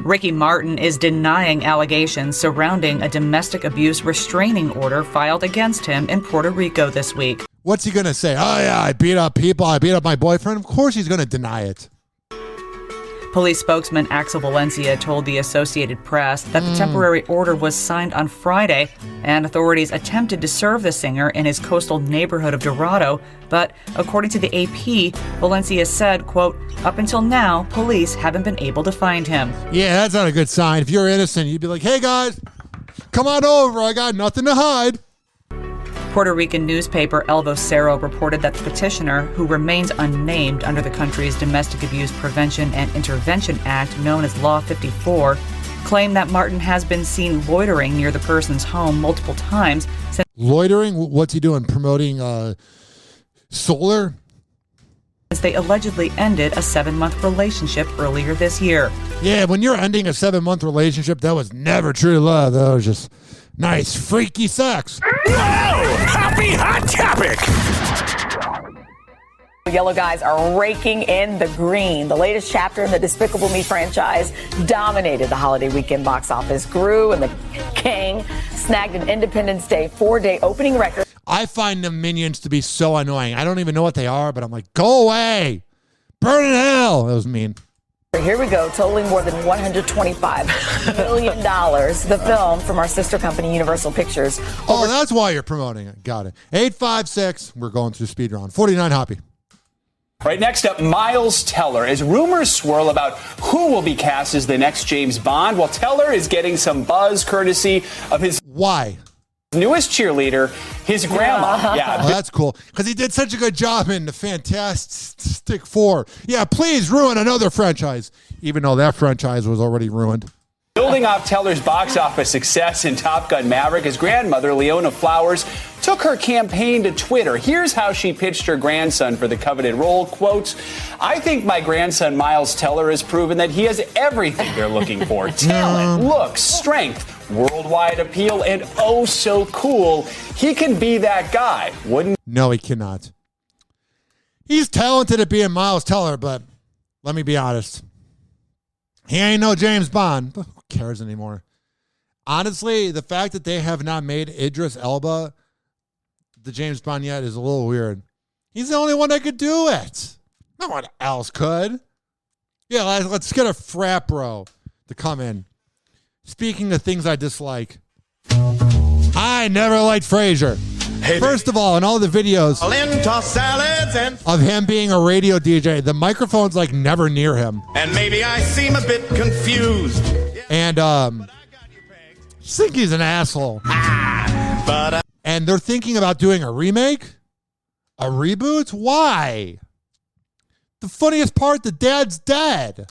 Ricky Martin is denying allegations surrounding a domestic abuse restraining order filed against him in Puerto Rico this week. What's he going to say? Oh, yeah, I beat up people. I beat up my boyfriend. Of course he's going to deny it. Police spokesman Axel Valencia told the Associated Press that the temporary order was signed on Friday, and authorities attempted to serve the singer in his coastal neighborhood of Dorado. But according to the AP, Valencia said, quote, up until now, police haven't been able to find him. Yeah, that's not a good sign. If you're innocent, you'd be like, hey, guys, come on over. I got nothing to hide. Puerto Rican newspaper El Vocero reported that the petitioner, who remains unnamed under the country's Domestic Abuse Prevention and Intervention Act, known as Law 54, claimed that Martin has been seen loitering near the person's home multiple times. Loitering? What's he doing? Promoting solar? Since they allegedly ended a 7-month relationship earlier this year. Yeah, when you're ending a 7-month relationship, that was never true love. That was just nice, freaky sex. Happy Hot Topic! Yellow guys are raking in the green. The latest chapter in the Despicable Me franchise dominated the holiday weekend box office. Gru and the gang snagged an Independence Day 4-day opening record. I find the Minions to be so annoying. I don't even know what they are, but I'm like, go away. Burn in hell. That was mean. Here we go, totaling more than $125 million. The film from our sister company, Universal Pictures. Oh, that's why you're promoting it. Got it. 856. We're going through speed round. 49 Hoppe. Right, next up, Miles Teller. As rumors swirl about who will be cast as the next James Bond, well, Teller is getting some buzz courtesy of his... Why? Newest cheerleader, his grandma. Yeah, oh, that's cool. Because he did such a good job in the Fantastic Four. Yeah, please ruin another franchise. Even though that franchise was already ruined. Building off Teller's box office success in Top Gun Maverick, his grandmother, Leona Flowers, took her campaign to Twitter. Here's how she pitched her grandson for the coveted role. Quote, I think my grandson, Miles Teller, has proven that he has everything they're looking for. Talent, looks, strength, worldwide appeal, and oh so cool. He can be that guy, wouldn't? No, he cannot. He's talented at being Miles Teller, but let me be honest. He ain't no James Bond. Who cares anymore? Honestly, the fact that they have not made Idris Elba the James Bond yet is a little weird. He's the only one that could do it. No one else could. Yeah, let's get a frat bro to come in. Speaking of things I dislike, I never liked Frasier. First of all, in all the videos of him being a radio DJ, the microphone's like never near him. And maybe I seem a bit confused. And I think he's an asshole. And they're thinking about doing a remake? A reboot? Why? The funniest part, the dad's dead.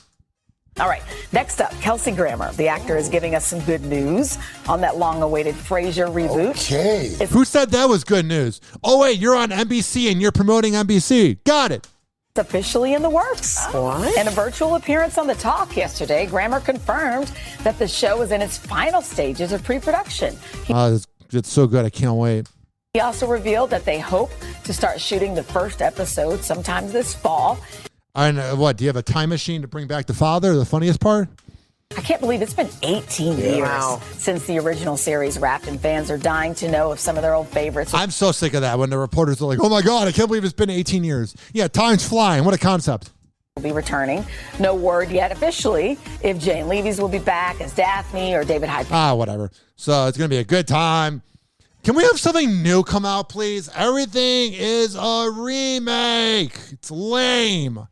All right, next up, Kelsey Grammer. The actor is giving us some good news on that long-awaited Frasier reboot. Okay. Who said that was good news? Oh, wait, you're on NBC and you're promoting NBC. Got it. It's officially in the works. What? In a virtual appearance on The Talk yesterday, Grammer confirmed that the show is in its final stages of pre-production. It's so good, I can't wait. He also revealed that they hope to start shooting the first episode sometime this fall. And what, do you have a time machine to bring back the father, the funniest part? I can't believe it's been 18 years since the original series wrapped, and fans are dying to know if some of their old favorites. I'm so sick of that when the reporters are like, oh my God, I can't believe it's been 18 years. Yeah, time's flying. What a concept. Will be returning. No word yet officially if Jane Levy's will be back as Daphne or David Hyde. Whatever. So it's going to be a good time. Can we have something new come out, please? Everything is a remake. It's lame.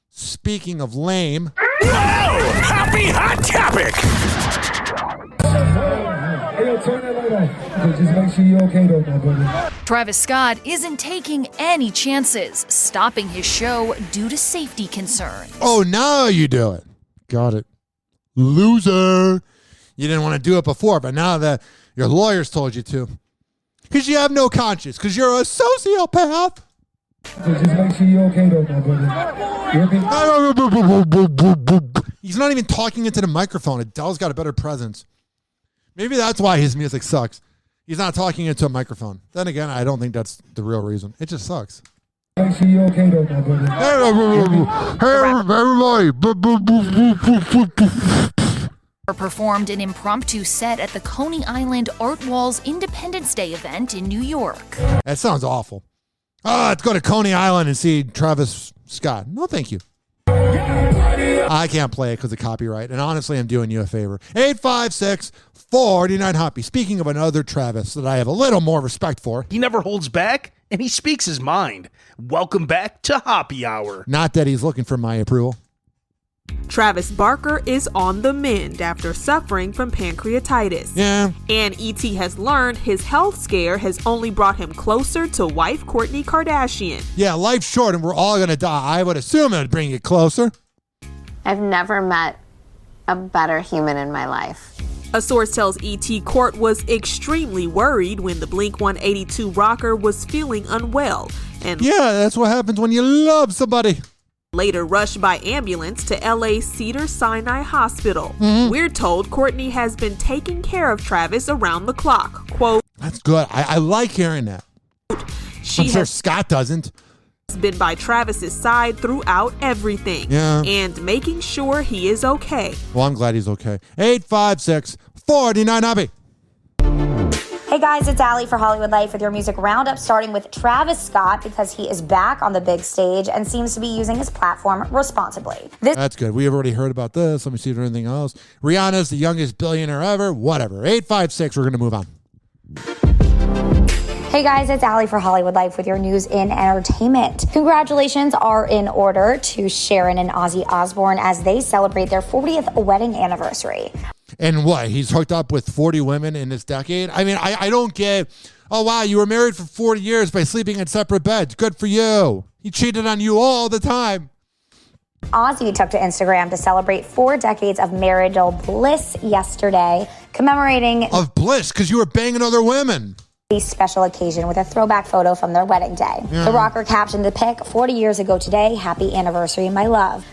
Speaking of lame. Oh, happy hot topic! Just make sure you're okay though, my brother. Travis Scott isn't taking any chances, stopping his show due to safety concerns. Oh, now you do it. Got it. Loser. You didn't want to do it before, but now that your lawyers told you to. Because you have no conscience, because you're a sociopath. Just make sure you're okay though, my brother. He's not even talking into the microphone. Adele's got a better presence. Maybe that's why his music sucks. He's not talking into a microphone. Then again, I don't think that's the real reason. It just sucks. Make sure you're okay though, my brother. Performed an impromptu set at the Coney Island Art Wall's Independence Day event in New York. That sounds awful. Let's go to Coney Island and see Travis Scott. No, thank you. I can't play it because of copyright. And honestly, I'm doing you a favor. 856-49-HOPPE. Speaking of another Travis that I have a little more respect for. He never holds back, and he speaks his mind. Welcome back to Hoppe Hour. Not that he's looking for my approval. Travis Barker is on the mend after suffering from pancreatitis. Yeah. And E.T. has learned his health scare has only brought him closer to wife Kourtney Kardashian. Yeah, life's short and we're all going to die. I would assume it would bring you closer. I've never met a better human in my life. A source tells E.T. Court was extremely worried when the Blink-182 rocker was feeling unwell. And yeah, that's what happens when you love somebody. Later rushed by ambulance to LA's Cedars-Sinai Hospital. We're told Kourtney has been taking care of Travis around the clock. Quote, that's good. I like hearing that. I'm sure Scott doesn't. Been by Travis's side throughout everything. Yeah. And making sure he is okay. Well, I'm glad he's okay. 856-49-HOPPE. Hey guys, it's Allie for Hollywood Life with your music roundup, starting with Travis Scott because he is back on the big stage and seems to be using his platform responsibly. That's good. We have already heard about this. Let me see if there's anything else. Rihanna's the youngest billionaire ever. Whatever. 856, we're going to move on. Hey guys, it's Allie for Hollywood Life with your news in entertainment. Congratulations are in order to Sharon and Ozzy Osbourne as they celebrate their 40th wedding anniversary. And what? He's hooked up with 40 women in this decade? I mean, I don't get, oh, wow, you were married for 40 years by sleeping in separate beds. Good for you. He cheated on you all the time. Ozzy took to Instagram to celebrate 4 decades of marital bliss yesterday, commemorating... Of bliss, because you were banging other women. A special occasion with a throwback photo from their wedding day. Yeah. The rocker captioned the pic, 40 years ago today, happy anniversary, my love.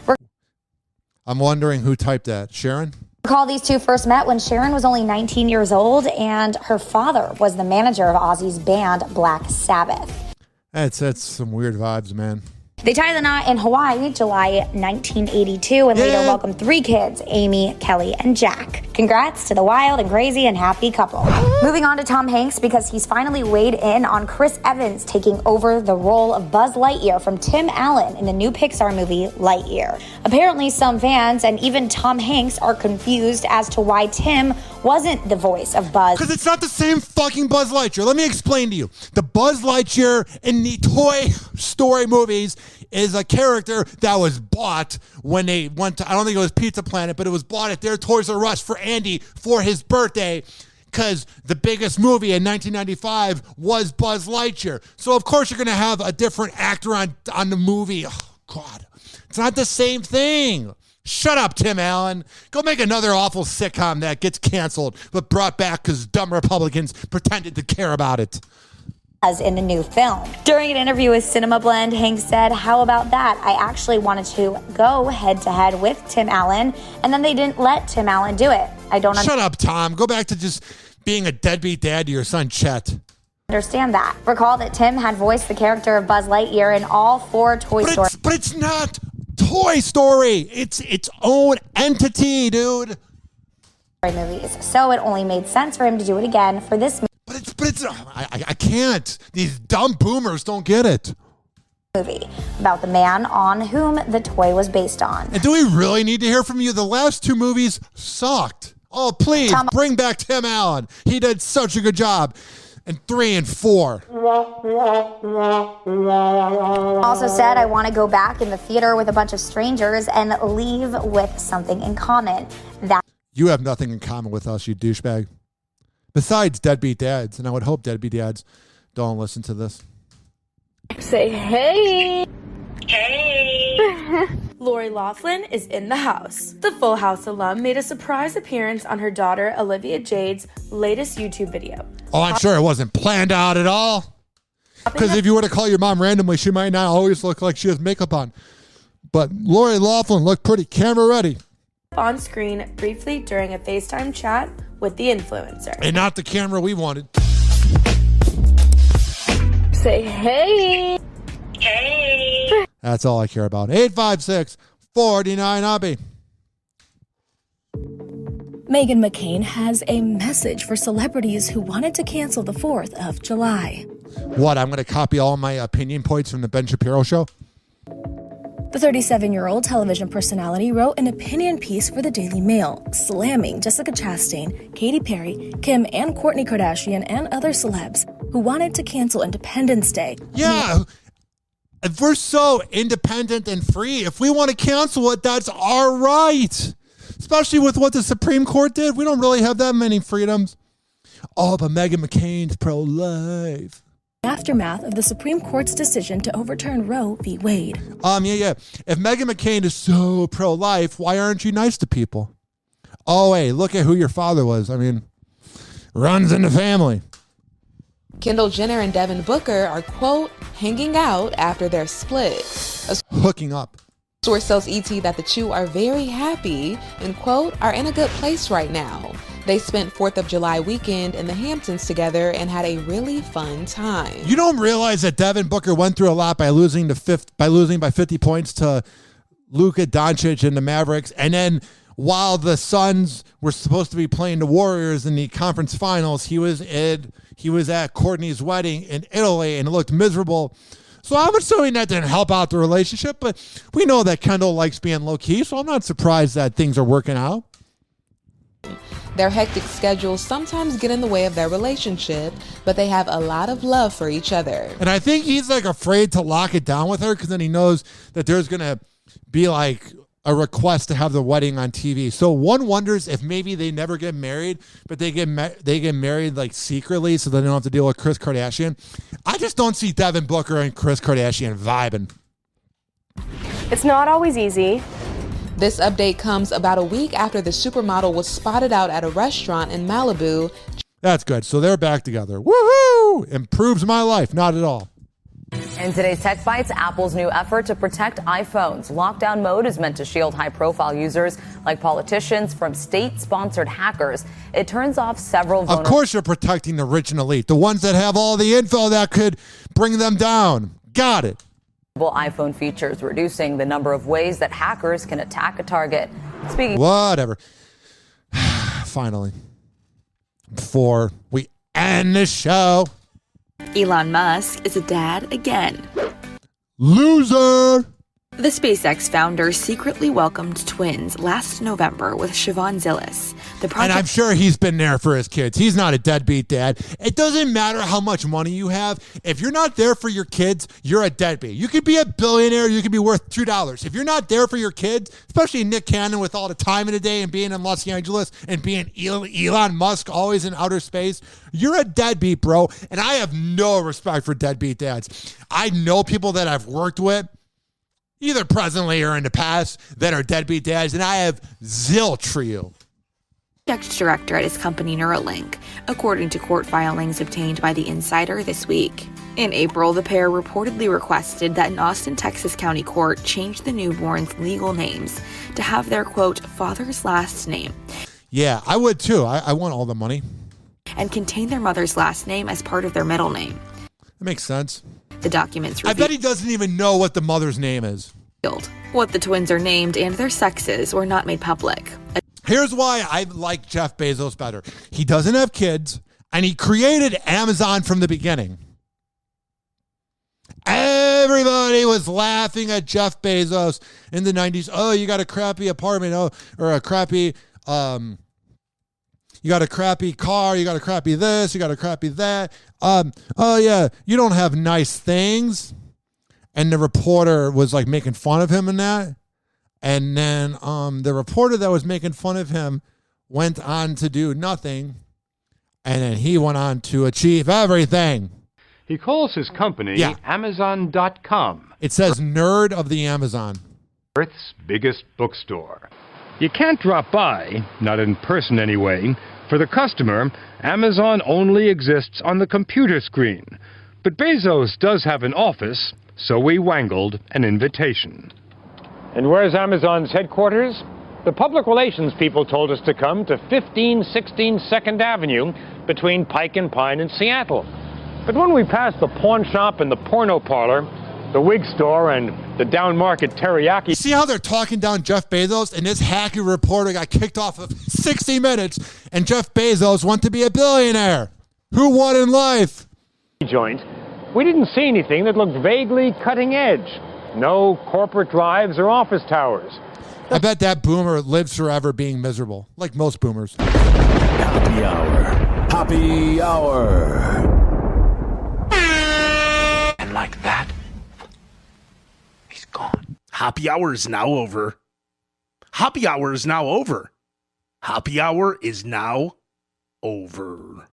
I'm wondering who typed that. Sharon? Recall these two first met when Sharon was only 19 years old and her father was the manager of Ozzy's band Black Sabbath. That's some weird vibes, man. They tied the knot in Hawaii, July 1982, and later welcomed 3 kids, Amy, Kelly, and Jack. Congrats to the wild and crazy and happy couple. Moving on to Tom Hanks because he's finally weighed in on Chris Evans taking over the role of Buzz Lightyear from Tim Allen in the new Pixar movie Lightyear. Apparently some fans and even Tom Hanks are confused as to why Tim wasn't the voice of Buzz. Because it's not the same fucking Buzz Lightyear. Let me explain to you. The Buzz Lightyear in the Toy Story movies is a character that was bought when they went to, I don't think it was Pizza Planet, but it was bought at their Toys R Us for Andy for his birthday because the biggest movie in 1995 was Buzz Lightyear. So, of course, you're going to have a different actor on the movie. Oh, God. It's not the same thing. Shut up, Tim Allen. Go make another awful sitcom that gets canceled but brought back because dumb Republicans pretended to care about it. As in the new film. During an interview with Cinema Blend, Hanks said, how about that? I actually wanted to go head-to-head with Tim Allen, and then they didn't let Tim Allen do it. I don't Shut up, Tom. Go back to just being a deadbeat dad to your son, Chet. Understand that. Recall that Tim had voiced the character of Buzz Lightyear in all 4 Toy Story. But it's not Toy Story. It's its own entity, dude. movies, so it only made sense for him to do it again for this I can't. These dumb boomers don't get it. movie about the man on whom the toy was based on. And do we really need to hear from you? The last two movies sucked. Oh, please, bring back Tim Allen. He did such a good job. And 3 and 4. Also said, I want to go back in the theater with a bunch of strangers and leave with something in common. That You have nothing in common with us, you douchebag. Besides deadbeat dads, and I would hope deadbeat dads don't listen to this. Say hey. Hey. Lori Loughlin is in the house. The Full House alum made a surprise appearance on her daughter Olivia Jade's latest YouTube video. Oh, I'm sure it wasn't planned out at all. Because if you were to call your mom randomly, she might not always look like she has makeup on. But Lori Loughlin looked pretty camera ready. On screen briefly during a FaceTime chat with the influencer. And not the camera we wanted. Say hey. Hey. That's all I care about. 856-49-HOPPE. Meghan McCain has a message for celebrities who wanted to cancel the 4th of July. What, I'm going to copy all my opinion points from the Ben Shapiro show? The 37-year-old television personality wrote an opinion piece for the Daily Mail, slamming Jessica Chastain, Katy Perry, Kim, and Kourtney Kardashian and other celebs who wanted to cancel Independence Day. Yeah, if we're so independent and free, if we want to cancel it, that's our right. Especially with what the Supreme Court did. We don't really have that many freedoms. Oh, but Meghan McCain's pro-life. Aftermath of the Supreme Court's decision to overturn Roe v. Wade. Yeah. If Meghan McCain is so pro-life, why aren't you nice to people? Oh, hey, look at who your father was. I mean, runs in the family. Kendall Jenner and Devin Booker are, quote, hanging out after their split. Hooking up. Source tells ET that the two are very happy and, quote, are in a good place right now. They spent 4th of July weekend in the Hamptons together and had a really fun time. You don't realize that Devin Booker went through a lot by losing by 50 points to Luka Doncic and the Mavericks, and then while the Suns were supposed to be playing the Warriors in the conference finals, he was at Kourtney's wedding in Italy and it looked miserable. So I'm assuming that didn't help out the relationship, but we know that Kendall likes being low-key, so I'm not surprised that things are working out. Their hectic schedules sometimes get in the way of their relationship, but they have a lot of love for each other. And I think he's like afraid to lock it down with her because then he knows that there's going to be like a request to have the wedding on TV. So one wonders if maybe they never get married, but they get married like secretly so they don't have to deal with Kris Kardashian. I just don't see Devin Booker and Kris Kardashian vibing. It's not always easy. This update comes about a week after the supermodel was spotted out at a restaurant in Malibu. That's good. So they're back together. Woohoo! Improves my life. Not at all. In today's Tech Bites, Apple's new effort to protect iPhones. Lockdown mode is meant to shield high-profile users like politicians from state-sponsored hackers. It turns off several Of course you're protecting the rich and elite, the ones that have all the info that could bring them down. Got it. iPhone features, reducing the number of ways that hackers can attack a target. Whatever. Finally. Before we end the show. Elon Musk is a dad again. Loser! The SpaceX founder secretly welcomed twins last November with Siobhan Zillis. And I'm sure he's been there for his kids. He's not a deadbeat dad. It doesn't matter how much money you have. If you're not there for your kids, you're a deadbeat. You could be a billionaire. You could be worth $2. If you're not there for your kids, especially Nick Cannon with all the time in the day and being in Los Angeles and being Elon Musk always in outer space, you're a deadbeat, bro. And I have no respect for deadbeat dads. I know people that I've worked with, either presently or in the past, that are deadbeat dads, and I have zilch for you. Project director at his company Neuralink, according to court filings obtained by The Insider this week. In April, the pair reportedly requested that an Austin, Texas county court change the newborns' legal names to have their, quote, father's last name. Yeah, I would too. I want all the money. And contain their mother's last name as part of their middle name. That makes sense. The documents I bet he doesn't even know what the mother's name is. What the twins are named and their sexes were not made public. Here's why I like Jeff Bezos better. He doesn't have kids, and he created Amazon from the beginning. Everybody was laughing at Jeff Bezos in the 90s. Oh, you got a crappy apartment, or a crappy, you got a crappy car, you got a crappy this, you got a crappy that. Oh yeah, you don't have nice things. And the reporter was like making fun of him and that. And then the reporter that was making fun of him went on to do nothing. And then he went on to achieve everything. He calls his company Amazon.com. It says nerd of the Amazon. Earth's biggest bookstore. You can't drop by, not in person anyway. For the customer, Amazon only exists on the computer screen. But Bezos does have an office, so we wangled an invitation. And where's Amazon's headquarters? The public relations people told us to come to 1516 2nd Avenue between Pike and Pine in Seattle. But when we passed the pawn shop and the porno parlor, the wig store and the down-market teriyaki... See how they're talking down Jeff Bezos, and this hacky reporter got kicked off of 60 Minutes, and Jeff Bezos went to be a billionaire. Who won in life? ...joint, we didn't see anything that looked vaguely cutting edge. No corporate drives or office towers. I bet that boomer lives forever being miserable, like most boomers. Happy Hour. Happy Hour. And like that, he's gone. Happy Hour is now over. Happy Hour is now over. Happy Hour is now over.